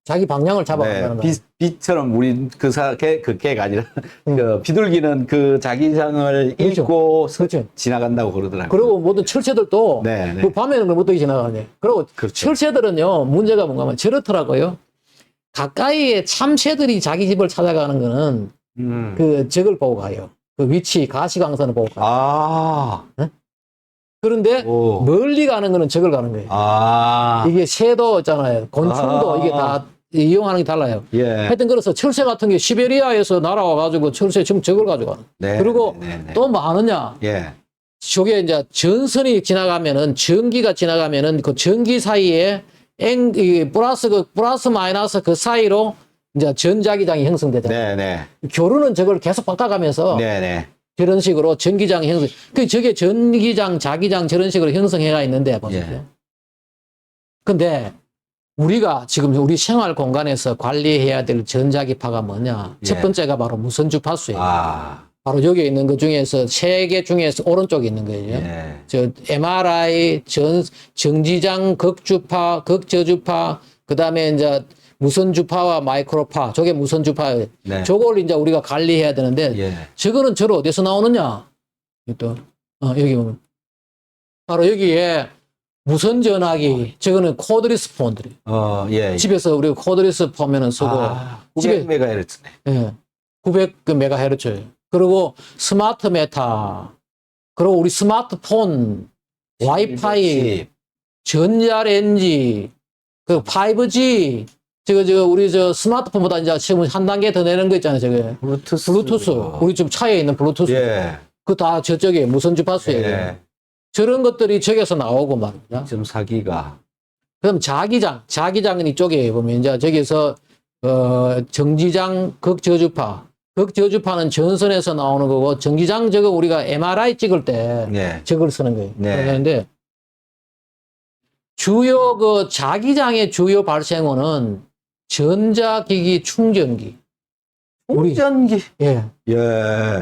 자기 방향을 잡아간다는 거예요. 빛처럼 우리 그 개가 아니라 그 비둘기는 그 자기장을 읽고 지나간다고 그러더라고요. 그리고 모든 철새들도 그 밤에는 어떻게 지나가냐. 그리고 철새들은요 문제가 뭔가 하면 저렇더라고요. 가까이에 참새들이 자기 집을 찾아가는 거는 그 저걸 보고 가요. 그 위치 가시광선을 보고 가요. 그런데 멀리 가는 거는 저걸 가는 거예요. 이게 새도 있잖아요. 곤충도 이게 다 이용하는 게 달라요. 하여튼 그래서 철새 같은 게 시베리아에서 날아와가지고 철새 지금 저걸 가져가. 그리고 또 뭐 아느냐. 저게 이제 전선이 지나가면은 전기가 지나가면은 그 전기 사이에 플러스 마이너스 그 사이로 이제 전자기장이 형성되잖아요. 교류는 저걸 계속 바꿔가면서 저런 식으로 전기장이 형성. 저게 전기장, 자기장 저런 식으로 형성해가 있는데 보세요. 근데 우리가 지금 우리 생활 공간에서 관리해야 될 전자기파가 뭐냐? 첫 번째가 바로 무선 주파수예요. 바로 여기 있는 것 중에서 세 개 중에서 오른쪽에 있는 거예요. 저 MRI, 정지장, 극주파, 극저주파, 그 다음에 이제 무선 주파와 마이크로파, 저게 무선 주파예요. 저걸 이제 우리가 관리해야 되는데, 저거는 저로 어디서 나오느냐? 또 여기 보면 바로 여기에 무선 전화기, 저거는 코드리스 폰들이. 집에서 우리가 코드리스 폰면은 쓰고 900MHz네. 900MHz예요. 그리고 스마트 메타, 그리고 우리 스마트폰, 와이파이, 전자레인지, 그 5G, 우리 스마트폰보다 이제 지금 한 단계 더 내는 거 있잖아요, 저게. 블루투스. 우리 좀 차에 있는 블루투스. 그 다 저쪽에 무선 주파수예요. 저런 것들이 저기서 나오고 말입니다. 2.4기가. 그럼 자기장은 이쪽에 보면 이제 저기서 정지장, 극저주파. 극저주파는 전선에서 나오는 거고, 전기장 저거 우리가 MRI 찍을 때 저걸 쓰는 거예요. 그런데 주요 자기장의 주요 발생원은 전자기기 충전기. 충전기.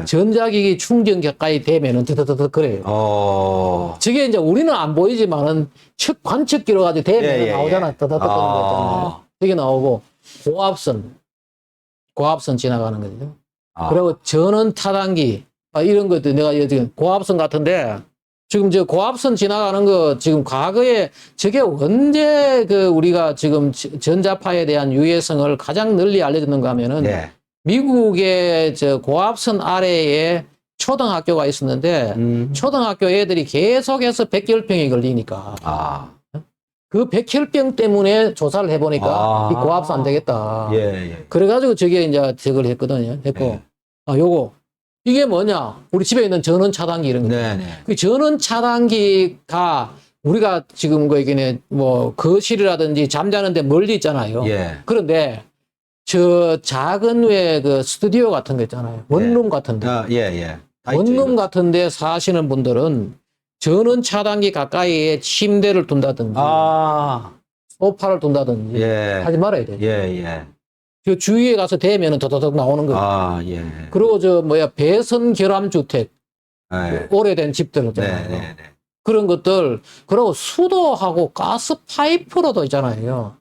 전자기기 충전기 가까이 되면은 드드드드 그래요. 저게 이제 우리는 안 보이지만은 관측기로 가지고 되면은 나오잖아. 드드드드 그런 거 있잖아요. 저게 나오고 고압선 지나가는 거죠. 그리고 전원 차단기 이런 것도 내가 지금 고압선 같은데 지금 저 고압선 지나가는 거 지금 과거에 저게 언제 우리가 지금 전자파에 대한 유해성을 가장 널리 알려졌는가 하면은 미국의 저 고압선 아래에 초등학교가 있었는데 초등학교 애들이 계속해서 백혈병이 걸리니까 그 백혈병 때문에 조사를 해보니까 이 고압선 안 되겠다. 그래가지고 저게 이제 저걸 했거든요. 요거 이게 뭐냐? 우리 집에 있는 전원 차단기 이런 거. 그 전원 차단기가 우리가 지금 뭐 거실이라든지 잠자는데 멀리 있잖아요. 그런데 저 작은 그 스튜디오 같은 거 있잖아요. 원룸 같은데. 원룸 같은데 사시는 분들은 전원 차단기 가까이에 침대를 둔다든지 소파를 둔다든지 하지 말아야 돼요. 저 주위에 가서 대면은 더더덕 나오는 거예요. 아, 예. 그리고 저 뭐야 배선 결함 주택 네. 오래된 집들 네, 있잖아요. 네, 네. 그런 것들 그리고 수도하고 가스 파이프로도 있잖아요.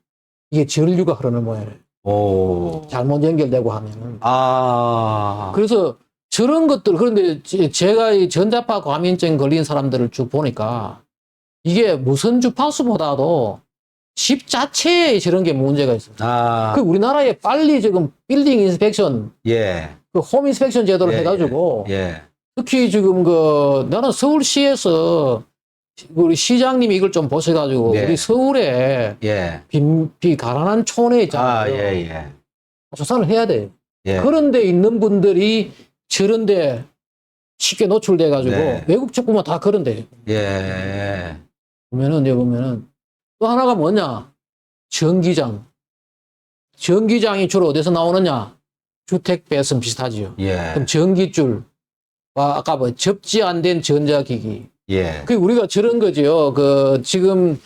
이게 전류가 흐르는 모양이에요. 오. 잘못 연결되고 하면은. 아. 그래서 저런 것들 그런데 제가 이 전자파 과민증 걸린 사람들을 쭉 보니까 이게 무선 주파수보다도 집 자체에 저런 게 문제가 있어요. 아. 그 우리나라에 빨리 지금 빌딩 인스펙션, 예. 그 홈 인스펙션 제도를 예, 해가지고 예. 특히 지금 나는 서울시에서 우리 시장님이 이걸 좀 보셔가지고 예. 우리 서울에 예. 가난한 촌에 있잖아요. 아, 예, 예. 조사를 해야 돼요. 예. 그런 데 있는 분들이 저런데 쉽게 노출돼가지고 네. 외국 책보면 다 그런데 예. 보면은 또 하나가 뭐냐? 전기장. 전기장이 주로 어디서 나오느냐? 주택 배선 비슷하지요. 예. 그럼 전기줄, 아까 뭐 접지 안 된 전자기기. 예. 그 우리가 저런 거죠. 지금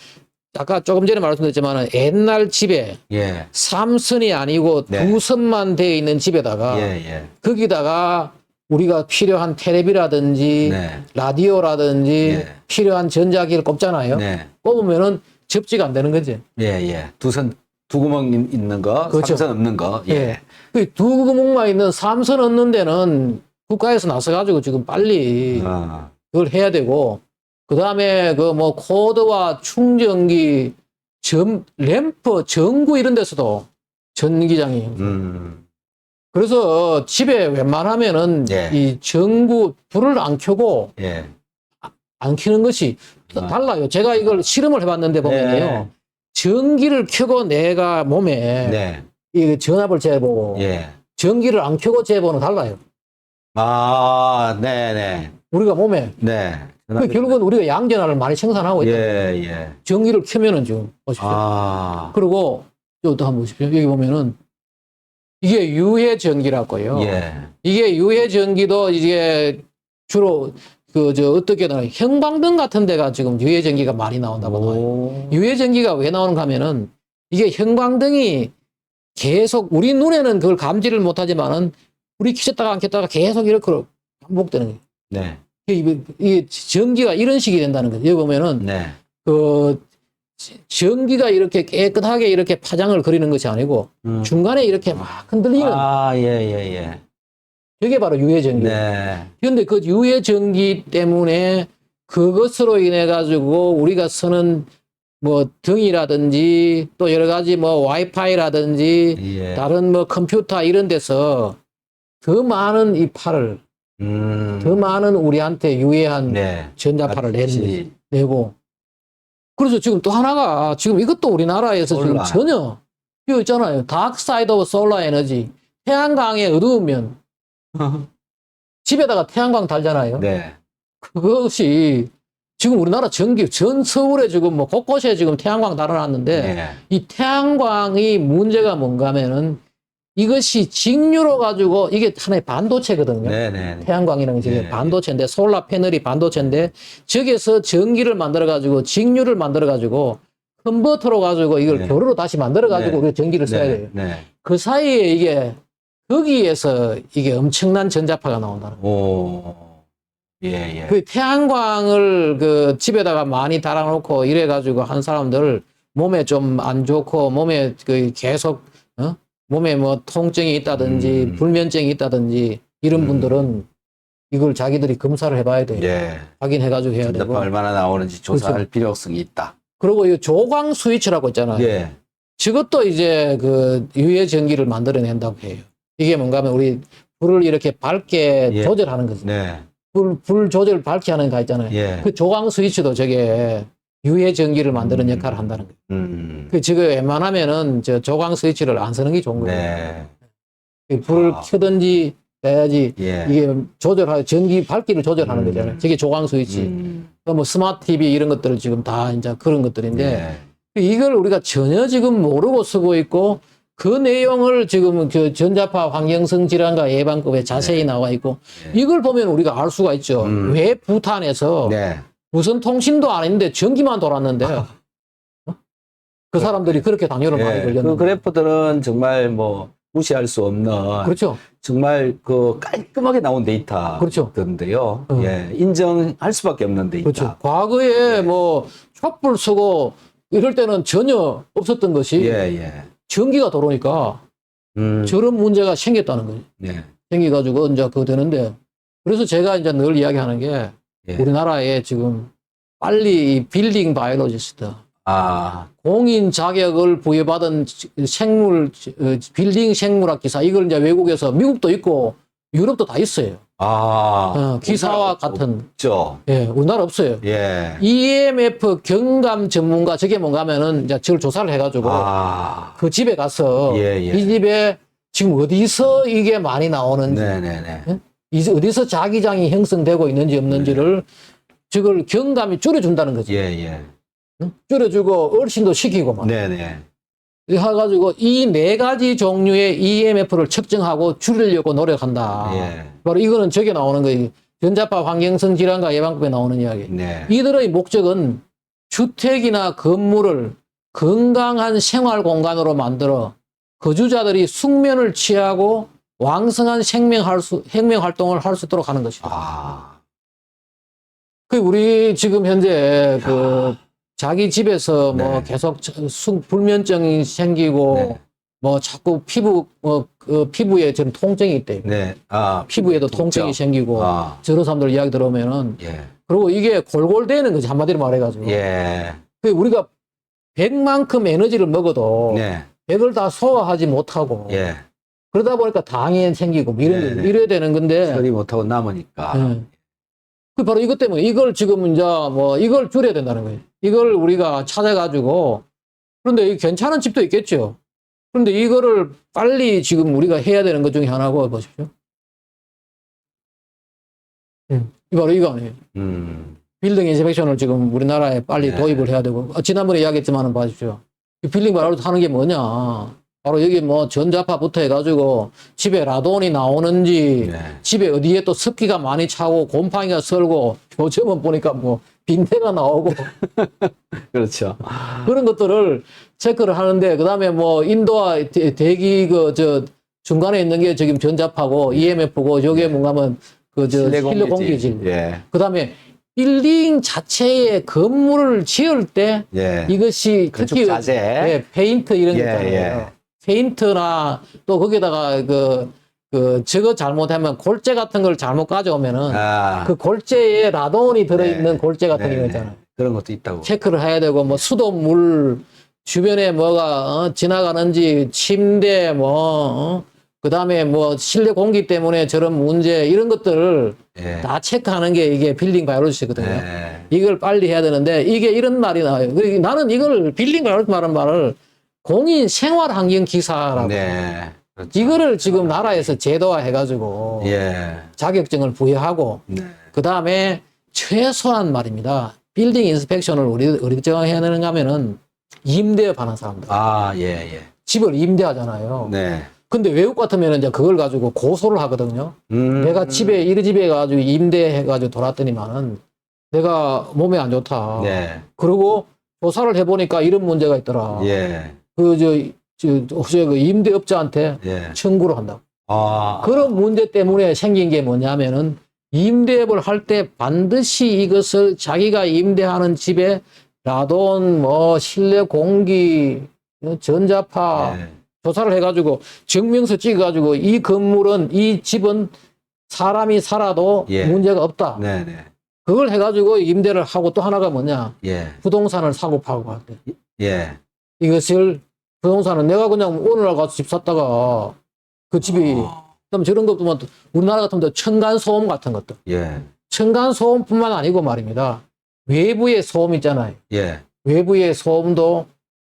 아까 조금 전에 말씀드렸지만 옛날 집에 예. 3선이 아니고 네. 2선만 되어 있는 집에다가 예, 예. 거기다가 우리가 필요한 텔레비라든지 네. 라디오라든지 예. 필요한 전자기를 꼽잖아요. 네. 꼽으면은 접지가 안 되는 거지. 예, 예. 두 구멍 있는 거, 그렇죠. 3선 없는 거. 예. 예. 그 두 구멍만 있는 3선 얻는 데는 국가에서 나서가지고 지금 빨리 그걸 해야 되고, 그 다음에 뭐 코드와 충전기, 램프, 전구 이런 데서도 전기장이. 그래서 집에 웬만하면은 예. 이 전구 불을 안 켜고 예. 안 켜는 것이 달라요. 제가 이걸 실험을 해봤는데 보면요. 네. 전기를 켜고 내가 몸에 네. 이 전압을 재보고 예. 전기를 안 켜고 재보는 달라요. 아, 네네. 우리가 몸에. 네. 결국은 우리가 양전압을 많이 생산하고 있다. 예, 예. 전기를 켜면은 지금 보십시오. 아. 그리고 또 한번 보십시오. 여기 보면은 이게 유해 전기라고요. 예. 이게 유해 전기도 이게 주로 어떻게 나와요? 형광등 같은 데가 지금 유해 전기가 많이 나온다고 봐요. 유해 전기가 왜 나오는가 하면은 이게 형광등이 계속 우리 눈에는 그걸 감지를 못하지만은 우리 켜졌다가 안 켰다가 계속 이렇게 반복되는 거예요. 네. 이게 전기가 이런 식이 된다는 거예요. 여기 보면은 네. 전기가 이렇게 깨끗하게 이렇게 파장을 그리는 것이 아니고 중간에 이렇게 막 흔들리는. 아, 예, 예, 예. 이게 바로 유해 전기. 네. 그런데 그 유해 전기 때문에 그것으로 인해 가지고 우리가 쓰는 뭐 등이라든지 또 여러 가지 뭐 와이파이라든지 예. 다른 뭐 컴퓨터 이런 데서 더 많은 이 팔을 더 많은 우리한테 유해한 네. 전자파를 같이. 내고. 그래서 지금 또 하나가 지금 이것도 우리나라에서 솔라. 지금 전혀 이거 있잖아요. 다크 사이드 오브 솔라 에너지. 태양광에 어두우면 집에다가 태양광 달잖아요. 네. 그것이 지금 우리나라 전 서울에 지금 뭐 곳곳에 지금 태양광 달아놨는데 네. 이 태양광이 문제가 뭔가 하면은 이것이 직류로 가지고 이게 하나의 반도체거든요. 네, 네. 태양광이라는 게 네. 반도체인데 솔라 패널이 반도체인데 저기서 전기를 만들어 가지고 직류를 만들어 가지고 컨버터로 가지고 이걸 네. 교류로 다시 만들어 가지고 네. 우리가 전기를 써야 돼요. 네. 그 사이에 이게 거기에서 이게 엄청난 전자파가 나온다는 거예요. 오. 예, 예. 그 태양광을 집에다가 많이 달아놓고 이래가지고 한 사람들 몸에 좀 안 좋고 몸에 계속 몸에 뭐 통증이 있다든지 불면증이 있다든지 이런 분들은 이걸 자기들이 검사를 해봐야 돼요. 예. 확인해가지고 해야 전자파 되고. 얼마나 나오는지 조사할 그렇죠. 필요성이 있다. 그리고 이 조광 스위치라고 있잖아요. 예. 저것도 이제 유해 전기를 만들어낸다고 해요. 이게 뭔가 하면 우리 불을 이렇게 밝게 예. 조절하는 거죠. 네. 불 조절 밝게 하는 거 있잖아요. 예. 그 조광 스위치도 저게 유해 전기를 만드는 역할을 한다는 거예요. 지금 웬만하면은 조광 스위치를 안 쓰는 게 좋은 거예요. 네. 불을 켜든지 해야지 예. 이게 전기 밝기를 조절하는 거잖아요. 저게 조광 스위치. 또 뭐 스마트 TV 이런 것들을 지금 다 이제 그런 것들인데 이걸 우리가 전혀 지금 모르고 쓰고 있고 그 내용을 지금 전자파 환경성 질환과 예방법에 자세히 나와 있고 이걸 보면 우리가 알 수가 있죠. 왜 부탄에서 네. 무슨 통신도 아닌데 전기만 돌았는데 그 사람들이 그렇게 당뇨를 많이 예. 걸렸는데. 그 그래프들은 정말 뭐 무시할 수 없는 그렇죠. 정말 그 깔끔하게 나온 데이터던데요. 그렇죠. 예, 인정할 수밖에 없는 데이터. 그렇죠. 과거에 뭐 촛불 쓰고 이럴 때는 전혀 없었던 것이 예. 전기가 들어오니까 저런 문제가 생겼다는 거죠. 예. 생겨가지고 이제 그거 되는데 그래서 제가 이제 늘 이야기하는 게 예. 우리나라에 지금 빨리 이 빌딩 바이올로지스트 공인 자격을 부여받은 생물 빌딩 생물학 기사 이걸 이제 외국에서 미국도 있고 유럽도 다 있어요. 기사와 같은. 없죠. 예, 우리나라 없어요. 예. EMF 경감 전문가 저게 뭔가 하면은 이제 저걸 조사를 해가지고 그 집에 가서 이 집에 지금 어디서 이게 많이 나오는지, 예? 어디서 자기장이 형성되고 있는지 없는지를 저걸 경감이 줄여준다는 거죠. 응? 줄여주고 얼씬도 시키고 막. 해가지고 이 4가지 종류의 EMF를 측정하고 줄이려고 노력한다. 바로 이거는 저게 나오는 거예요. 전자파 환경성 질환과 예방법에 나오는 이야기. 이들의 목적은 주택이나 건물을 건강한 생활 공간으로 만들어 거주자들이 숙면을 취하고 왕성한 생명 활동을 할 수 있도록 하는 것이다. 그 우리 지금 현재 그 자기 집에서 뭐 계속 불면증이 생기고 뭐 자꾸 피부에 지금 통증이 있대. 피부에도 통증이 생기고 저런 사람들 이야기 들어오면은 그리고 이게 골골대는 거지 한마디로 말해가지고. 그 우리가 100만큼 에너지를 먹어도 100을 다 소화하지 못하고 그러다 보니까 당이 생기고 이래야 되는 건데 처리 못하고 남으니까. 그 바로 이것 때문에 이걸 지금 이제 뭐 이걸 줄여야 된다는 거예요. 이걸 우리가 찾아가지고 그런데 이 괜찮은 집도 있겠죠. 그런데 이거를 빨리 지금 우리가 해야 되는 것 중에 하나고 보십시오. 바로 이거 아니에요. 빌딩 인스펙션을 지금 우리나라에 빨리 도입을 해야 되고 지난번에 이야기했지만은 봐주십시오. 이 빌딩 바이올로지 하는 게 뭐냐. 바로 여기 뭐 전자파부터 해가지고 집에 라돈이 나오는지 집에 어디에 또 습기가 많이 차고 곰팡이가 설고 요즘은 보니까 뭐 빈대가 나오고 그렇죠. 그런 것들을 체크를 하는데 그다음에 뭐 인도와 대기 저 중간에 있는 게 지금 전자파고 EMF고 저게 뭔가 하면 실내 공기질. 그다음에 빌딩 자체의 건물을 지을 때 이것이 특히 페인트 이런 게 있잖아요. 페인트나 또 거기다가 저거 잘못하면 골재 같은 걸 잘못 가져오면은 그 골재에 라돈이 들어있는 골재 같은 거 있잖아요. 그런 것도 있다고. 체크를 해야 되고 뭐 수돗물 주변에 뭐가 지나가는지 침대 그다음에 뭐 실내 공기 때문에 저런 문제 이런 것들을 다 체크하는 게 이게 빌딩 바이올로지거든요. 이걸 빨리 해야 되는데 이게 이런 말이 나와요. 나는 이걸 빌딩 바이올로지 말을 공인 생활 환경 기사라고. 그렇죠. 이거를 지금 나라에서 제도화 해가지고 자격증을 부여하고 그 다음에 최소한 말입니다. 빌딩 인스펙션을 어디 정해야 되는가 하면은 임대업 하는 사람들. 집을 임대하잖아요. 근데 외국 같으면 이제 그걸 가지고 고소를 하거든요. 내가 집에, 이 집에 가지고 임대해가지고 돌았더니만은 내가 몸에 안 좋다. 그리고 조사를 해보니까 이런 문제가 있더라. 그 임대업자한테 청구를 한다고. 그런 문제 때문에 생긴 게 뭐냐면은 임대업을 할 때 반드시 이것을 자기가 임대하는 집에 라돈, 실내 공기, 전자파 조사를 해가지고 증명서 찍어가지고 이 건물은 이 집은 사람이 살아도 문제가 없다. 그걸 해가지고 임대를 하고 또 하나가 뭐냐? 부동산을 사고 팔고 할 때. 이것을 부동산은 내가 그냥 어느 날 가서 집 샀다가 그 집이 그다음 저런 것 보면 우리나라 같은 데 층간소음 같은 것도 층간소음뿐만 아니고 말입니다. 외부의 소음 있잖아요. 외부의 소음도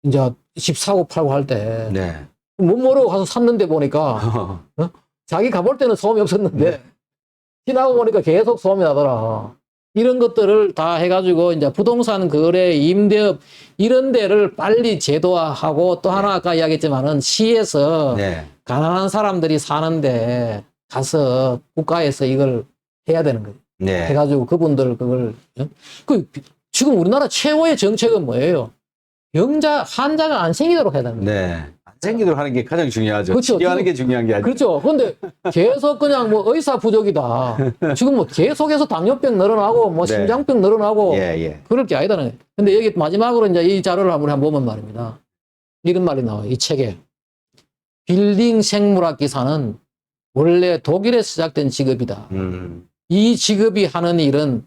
이제 집 사고 팔고 할 때 못 모르고 가서 샀는데 보니까 자기 가볼 때는 소음이 없었는데 지나고 보니까 계속 소음이 나더라. 이런 것들을 다 해가지고 이제 부동산 거래, 임대업 이런 데를 빨리 제도화하고 또 하나 아까 이야기했지만은 시에서 가난한 사람들이 사는데 가서 국가에서 이걸 해야 되는 거예요. 해가지고 그분들 그걸 지금 우리나라 최고의 정책은 뭐예요? 환자가 안 생기도록 해야 되는 거예요. 생기도록 하는 게 가장 중요하죠. 그렇죠. 치료하는 게 중요한 게 아니죠. 그렇죠. 근데 계속 그냥 뭐 의사 부족이다. 지금 뭐 계속해서 당뇨병 늘어나고 뭐 네. 심장병 늘어나고 예. 그럴 게 아니다는 거예요. 근데 여기 마지막으로 이제 이 자료를 한번 보면 말입니다. 이런 말이 나와요. 이 책에. 빌딩 생물학 기사는 원래 독일에 시작된 직업이다. 이 직업이 하는 일은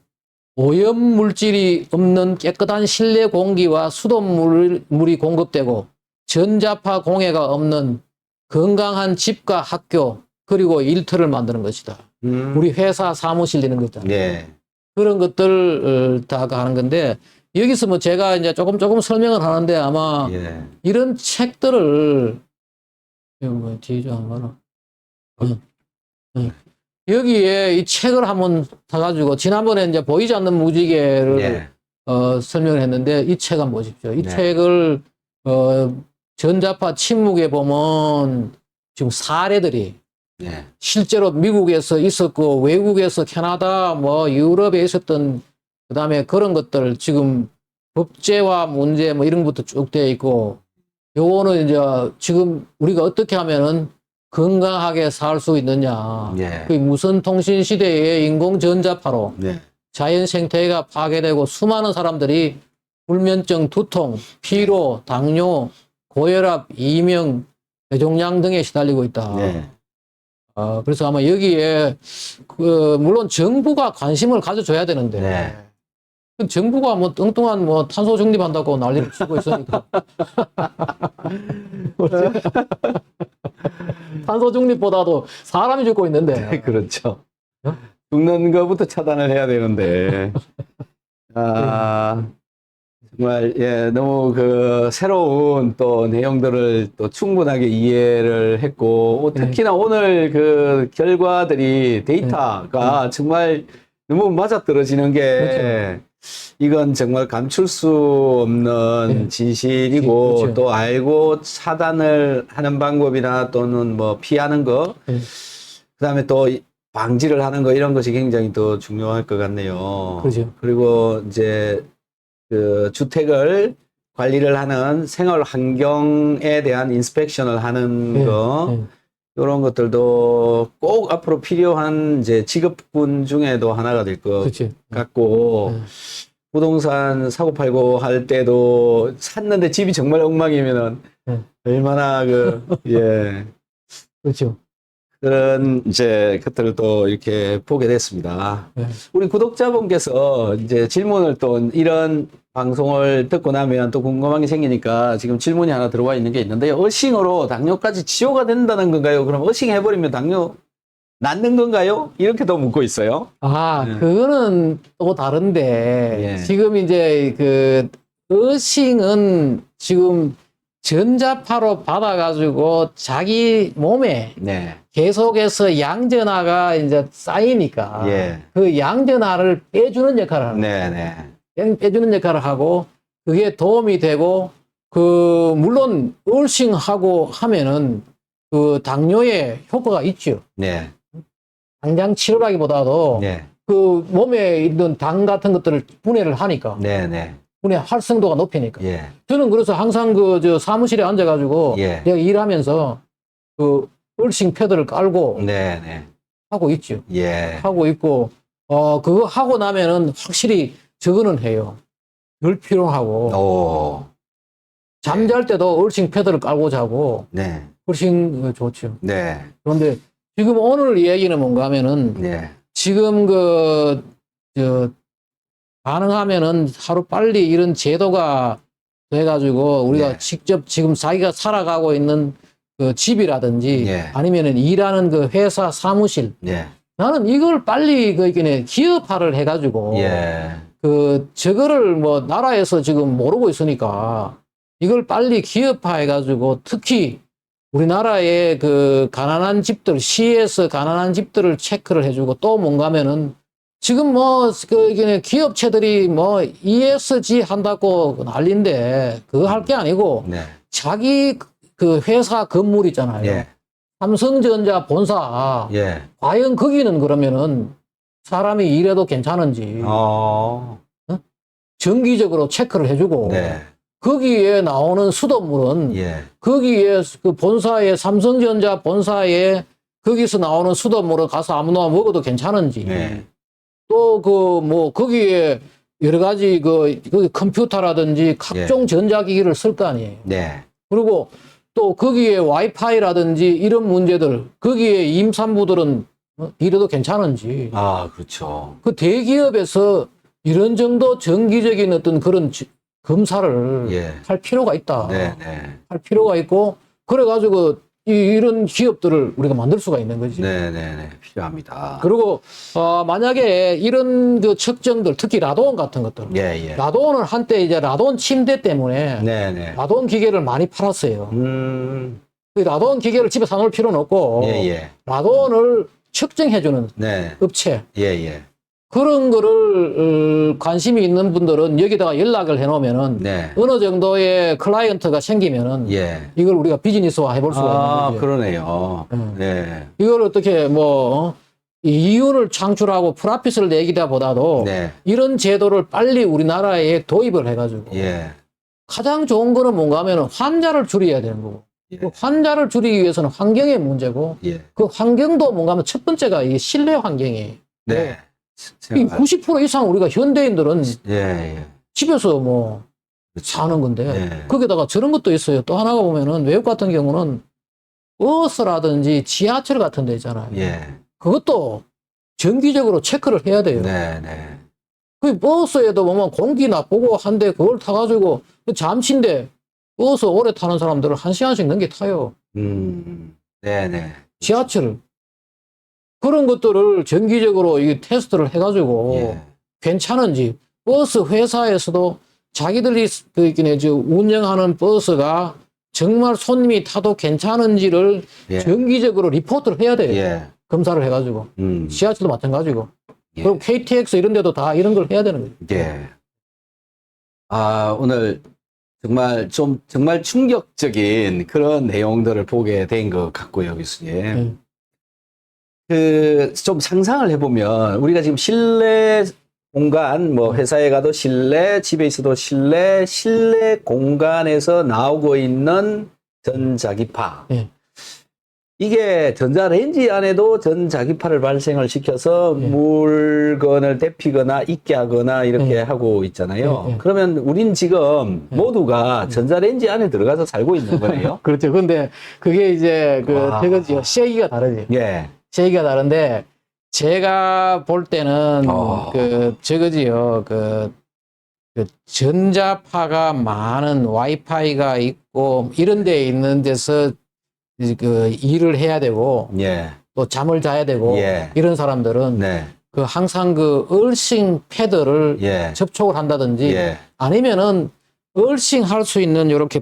오염 물질이 없는 깨끗한 실내 공기와 수돗물이 공급되고 전자파 공해가 없는 건강한 집과 학교 그리고 일터를 만드는 것이다. 우리 회사 사무실 이런 거 있잖아요. 네. 그런 것들을 다 하는 건데 여기서 뭐 제가 이제 조금 설명을 하는데 아마 예. 이런 책들을 뭐 뒤에 좀 봐라. 여기에 이 책을 한번 사가지고 지난번에 이제 보이지 않는 무지개를 예. 설명을 했는데 이 책 한번 보십시오. 이 네. 책을 전자파 침묵에 보면 지금 사례들이 예. 실제로 미국에서 있었고 외국에서 캐나다 뭐 유럽에 있었던 그다음에 그런 것들 지금 법제화 문제 뭐 이런 것도 쭉 되어 있고 요거는 이제 지금 우리가 어떻게 하면은 건강하게 살 수 있느냐. 예. 그 무선 통신 시대의 인공 전자파로 네. 자연 생태계가 파괴되고 수많은 사람들이 불면증, 두통, 피로, 당뇨, 고혈압, 이명, 뇌종양 등에 시달리고 있다. 네. 그래서 아마 여기에 물론 정부가 관심을 가져줘야 되는데 네. 정부가 뭐 뚱뚱한 뭐 탄소 중립한다고 난리를 치고 있으니까 탄소 중립보다도 사람이 죽고 있는데 그렇죠. 죽는 것부터 차단을 해야 되는데. 정말, 예, 너무 새로운 또 내용들을 또 충분하게 이해를 했고, 특히나 오늘 그 결과들이 데이터가 정말 너무 맞아떨어지는 게, 그렇죠. 이건 정말 감출 수 없는 진실이고, 그렇죠. 또 알고 차단을 하는 방법이나 또는 뭐 피하는 거, 그 다음에 또 방지를 하는 거 이런 것이 굉장히 또 중요할 것 같네요. 그렇죠. 그리고 이제 그 주택을 관리를 하는 생활 환경에 대한 인스펙션을 하는 거 이런 것들도 꼭 앞으로 필요한 이제 직업군 중에도 하나가 될 것 그렇죠. 같고 부동산 사고 팔고 할 때도 샀는데 집이 정말 엉망이면은 얼마나 예. 그렇죠. 그런 이제 것들을 또 이렇게 보게 됐습니다. 우리 구독자분께서 이제 질문을 또 이런 방송을 듣고 나면 또 궁금한 게 생기니까 지금 질문이 하나 들어와 있는 게 있는데요. 어싱으로 당뇨까지 치료가 된다는 건가요? 그럼 어싱 해버리면 당뇨 낫는 건가요? 이렇게도 묻고 있어요. 그거는 또 다른데 지금 이제 어싱은 지금 전자파로 받아가지고 자기 몸에 계속해서 양전하가 이제 쌓이니까 그 양전하를 빼주는 역할을 하는 빼주는 역할을 하고 그게 도움이 되고 물론 얼싱하고 하면은 그 당뇨에 효과가 있죠. 당장 치료라기보다도 그 몸에 있는 당 같은 것들을 분해를 하니까. 분해 활성도가 높이니까. 저는 그래서 항상 저 사무실에 앉아가지고 내가 일하면서 얼싱 패드를 깔고 하고 있죠. 하고 있고, 그거 하고 나면은 확실히 저거는 해요. 덜 피곤하고. 잠잘 때도 얼싱 패드를 깔고 자고. 훨씬 좋죠. 그런데 지금 오늘 얘기는 뭔가 하면은 지금 가능하면은 하루 빨리 이런 제도가 돼가지고 우리가 직접 지금 자기가 살아가고 있는 그 집이라든지 아니면은 일하는 그 회사 사무실 나는 이걸 빨리 기업화를 해가지고 저거를 뭐 나라에서 지금 모르고 있으니까 이걸 빨리 기업화해가지고 특히 우리나라의 가난한 집들 시에서 가난한 집들을 체크를 해주고 또 뭔가 하면은 지금 기업체들이 ESG 한다고 난리인데 그거 할 게 아니고 자기 회사 건물 있잖아요. 삼성전자 본사 과연 거기는 그러면은 사람이 일해도 괜찮은지 정기적으로 체크를 해주고 거기에 나오는 수돗물은 예. 거기에 그 본사에 삼성전자 본사에 거기서 나오는 수돗물을 가서 아무나 먹어도 괜찮은지 예. 또 그 뭐 거기에 여러 가지 그 컴퓨터라든지 각종 전자기기를 쓸 거 아니에요. 네. 그리고 또 거기에 와이파이라든지 이런 문제들 거기에 임산부들은 이래도 괜찮은지 아, 그렇죠. 그 대기업에서 이런 정도 정기적인 어떤 그런 검사를 예. 할 필요가 있다. 네, 네. 할 필요가 있고 그래가지고 이런 기업들을 우리가 만들 수가 있는 거지. 네, 네, 네. 필요합니다. 그리고 만약에 이런 그 측정들 특히 라돈 같은 것들 예, 예. 라돈은 한때 이제 라돈 침대 때문에 네, 네. 라돈 기계를 많이 팔았어요. 그 라돈 기계를 집에 사놓을 필요는 없고 예, 예. 라돈을 측정해주는 네. 업체 예, 예. 그런 거를 관심이 있는 분들은 여기다가 연락을 해놓으면은 네. 어느 정도의 클라이언트가 생기면은 예. 이걸 우리가 비즈니스화 해볼 수가 있는 아, 거죠. 그러네요. 네. 이걸 어떻게 뭐 이윤을 창출하고 프라핏을 내기다 보다도 네. 이런 제도를 빨리 우리나라에 도입을 해가지고 예. 가장 좋은 거는 뭔가 하면 환자를 줄여야 되는 거고 예. 그 환자를 줄이기 위해서는 환경의 문제고 예. 그 환경도 뭔가 하면 첫 번째가 이 실내 환경이에요. 네. 이 90% 이상 우리가 현대인들은 예, 예. 집에서 뭐 사는 건데 네. 거기다가 저런 것도 있어요. 또 하나가 보면은 외국 같은 경우는 버스라든지 지하철 같은 데 있잖아요. 예. 그것도 정기적으로 체크를 해야 돼요. 네, 네. 그 버스에도 보면 공기 나쁘고 한데 그걸 타가지고 잠시인데 버스 오래 타는 사람들은 1시간씩 넘게 타요. 네, 네. 지하철을. 그런 것들을 정기적으로 이 테스트를 해가지고 예. 괜찮은지 버스 회사에서도 자기들이 운영하는 버스가 정말 손님이 타도 괜찮은지를 예. 정기적으로 리포트를 해야 돼요. 예. 검사를 해가지고. 지하철도 마찬가지고. 예. 그리고 KTX 이런 데도 다 이런 걸 해야 되는 거죠. 예. 아, 오늘 정말 충격적인 그런 내용들을 보게 된 것 같고요, 교수님. 좀 상상을 해보면, 우리가 지금 실내 공간, 뭐 회사에 가도 실내, 집에 있어도 실내 공간에서 나오고 있는 전자기파. 예. 이게 전자레인지 안에도 전자기파를 발생을 시켜서 물건을 데피거나 익게 하거나 이렇게 하고 있잖아요. 그러면 우린 지금 모두가 전자레인지 안에 들어가서 살고 있는 거네요. 그렇죠. 근데 그게 이제 저거지요. 세기가 다르죠. 예. 세기가 다른데 제가 볼 때는 저거지요. 그 전자파가 많은 와이파이가 있고 이런 데 있는 데서 그 일을 해야 되고 예. 또 잠을 자야 되고 예. 이런 사람들은 네. 그 항상 그 얼싱 패드를 예. 접촉을 한다든지 예. 아니면은 얼싱 할 수 있는 요렇게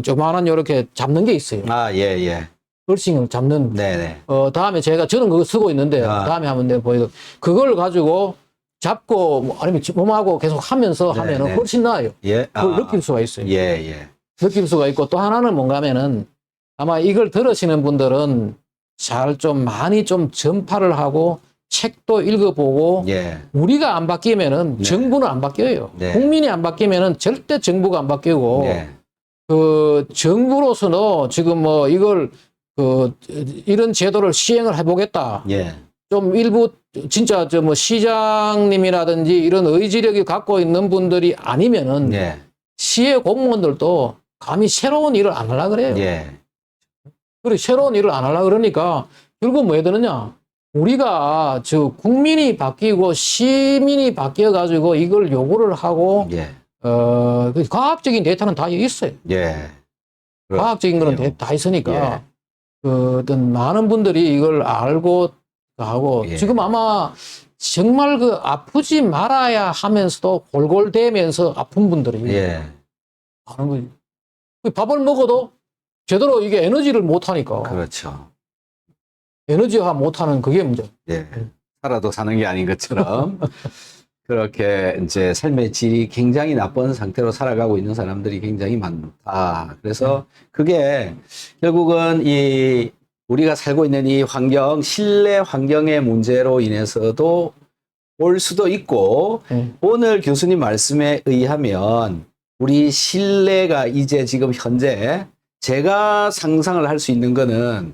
조그마한 요렇게 잡는 게 있어요. 아, 예, 예. 얼싱을 잡는. 네네. 다음에 저는 그거 쓰고 있는데 다음에 한번 내가 보여도 그걸 가지고 잡고 뭐 아니면 몸하고 계속 하면서 하면은 훨씬 나아요. 예. 그걸 느낄 수가 있어요. 예, 예. 느낄 수가 있고 또 하나는 뭔가 하면은 아마 이걸 들으시는 분들은 좀 많이 좀 전파를 하고 책도 읽어보고 예. 우리가 안 바뀌면은 정부는 안 바뀌어요. 네. 국민이 안 바뀌면은 절대 정부가 안 바뀌고 네. 그 정부로서는 지금 뭐 이걸 이런 제도를 시행을 해보겠다. 예. 좀 일부 진짜 뭐 시장님이라든지 이런 의지력이 갖고 있는 분들이 아니면은 예. 시의 공무원들도 감히 새로운 일을 안 하려고 그래요. 예. 그리고 새로운 일을 안 하려고 그러니까 결국 뭐 해야 되느냐. 우리가 국민이 바뀌고 시민이 바뀌어가지고 이걸 요구를 하고 예. 그 과학적인 데이터는 다 있어요. 예. 과학적인 거는 다 있으니까 어떤 많은 분들이 이걸 알고 하고 지금 아마 정말 아프지 말아야 하면서도 골골대면서 아픈 분들이 많은 거지. 밥을 먹어도 제대로 이게 에너지를 못 하니까. 그렇죠. 에너지화 못 하는 그게 문제. 예. 살아도 사는 게 아닌 것처럼 그렇게 이제 삶의 질이 굉장히 나쁜 상태로 살아가고 있는 사람들이 굉장히 많다. 그래서 그게 결국은 우리가 살고 있는 이 환경, 실내 환경의 문제로 인해서도 올 수도 있고 오늘 교수님 말씀에 의하면 우리 실내가 이제 지금 현재 제가 상상을 할 수 있는 거는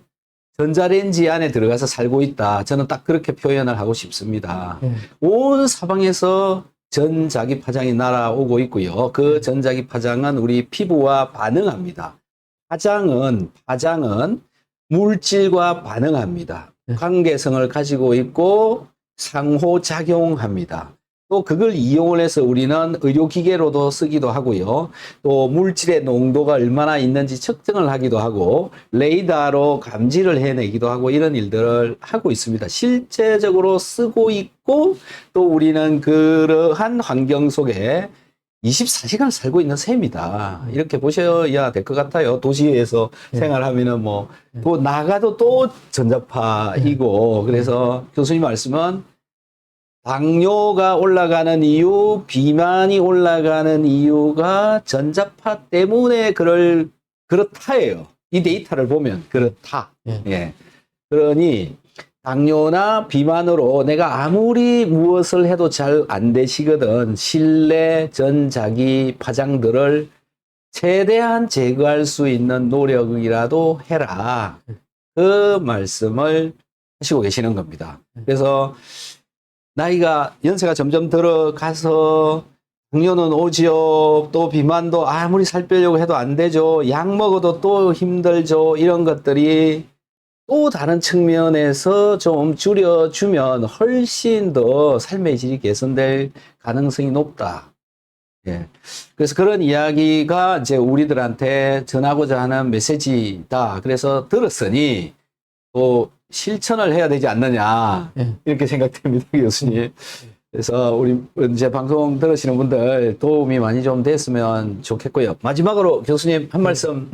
전자레인지 안에 들어가서 살고 있다. 저는 딱 그렇게 표현을 하고 싶습니다. 온 사방에서 전자기 파장이 날아오고 있고요. 그 전자기 파장은 우리 피부와 반응합니다. 파장은 물질과 반응합니다. 관계성을 가지고 있고 상호작용합니다. 또 그걸 이용을 해서 우리는 의료기계로도 쓰기도 하고요. 또 물질의 농도가 얼마나 있는지 측정을 하기도 하고 레이더로 감지를 해내기도 하고 이런 일들을 하고 있습니다. 실제적으로 쓰고 있고 또 우리는 그러한 환경 속에 24시간 살고 있는 셈이다. 이렇게 보셔야 될 것 같아요. 도시에서 생활하면은 뭐 또 나가도 또 전자파이고 그래서 교수님 말씀은 당뇨가 올라가는 이유, 비만이 올라가는 이유가 전자파 때문에 그렇다예요. 이 데이터를 보면 그렇다. 예. 그러니 당뇨나 비만으로 내가 아무리 무엇을 해도 잘 안 되시거든 실내 전자기 파장들을 최대한 제거할 수 있는 노력이라도 해라. 그 말씀을 하시고 계시는 겁니다. 그래서 나이가 연세가 점점 들어가서 당뇨는 오지요. 또 비만도 아무리 살 빼려고 해도 안 되죠. 약 먹어도 또 힘들죠. 이런 것들이 또 다른 측면에서 좀 줄여주면 훨씬 더 삶의 질이 개선될 가능성이 높다. 예. 그래서 그런 이야기가 이제 우리들한테 전하고자 하는 메시지다. 그래서 들었으니 또 실천을 해야 되지 않느냐. 이렇게 생각됩니다, 교수님. 그래서 우리 이제 방송 들으시는 분들 도움이 많이 좀 됐으면 좋겠고요. 마지막으로 교수님 한 말씀,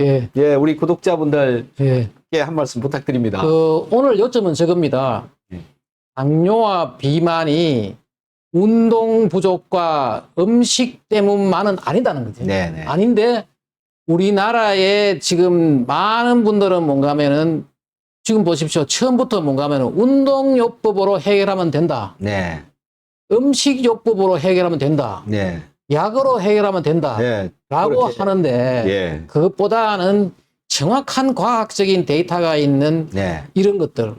우리 구독자분들께 한 말씀 부탁드립니다. 오늘 요점은 저겁니다. 당뇨와 비만이 운동 부족과 음식 때문만은 아니다는 거죠. 네네. 아닌데 우리나라에 지금 많은 분들은 뭔가 하면은 지금 보십시오. 처음부터 뭔가 하면은 운동요법으로 해결하면 된다. 네. 음식요법으로 해결하면 된다. 네. 약으로 해결하면 된다. 네. 라고 그렇게, 하는데 그것보다는 정확한 과학적인 데이터가 있는 이런 것들.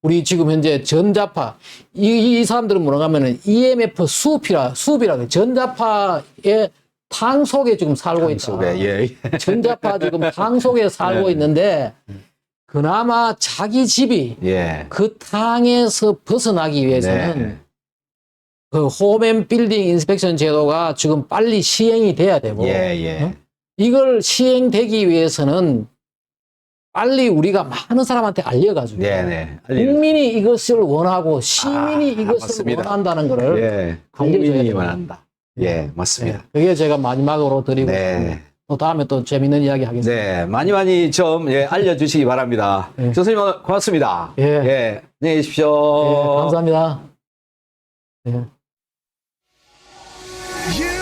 우리 지금 현재 전자파 이 사람들은 뭐라고 하면은 EMF 수업이라 전자파의 탕 속에 지금 살고 있다. 전자파 지금 탕 속에 살고 있는데 그나마 자기 집이 그 탕에서 벗어나기 위해서는 그 홈앤 빌딩 인스펙션 제도가 지금 빨리 시행이 돼야 되고 이걸 시행되기 위해서는 빨리 우리가 많은 사람한테 알려가지고 국민이 이것을 원하고 시민이 이것을 맞습니다. 원한다는 것을 국민이 원한다. 맞습니다. 그게 제가 마지막으로 드리고 또 다음에 또 재밌는 이야기 하겠습니다. 많이 좀 알려주시기 바랍니다. 교수님 고맙습니다. 안녕히 계십시오. 감사합니다. You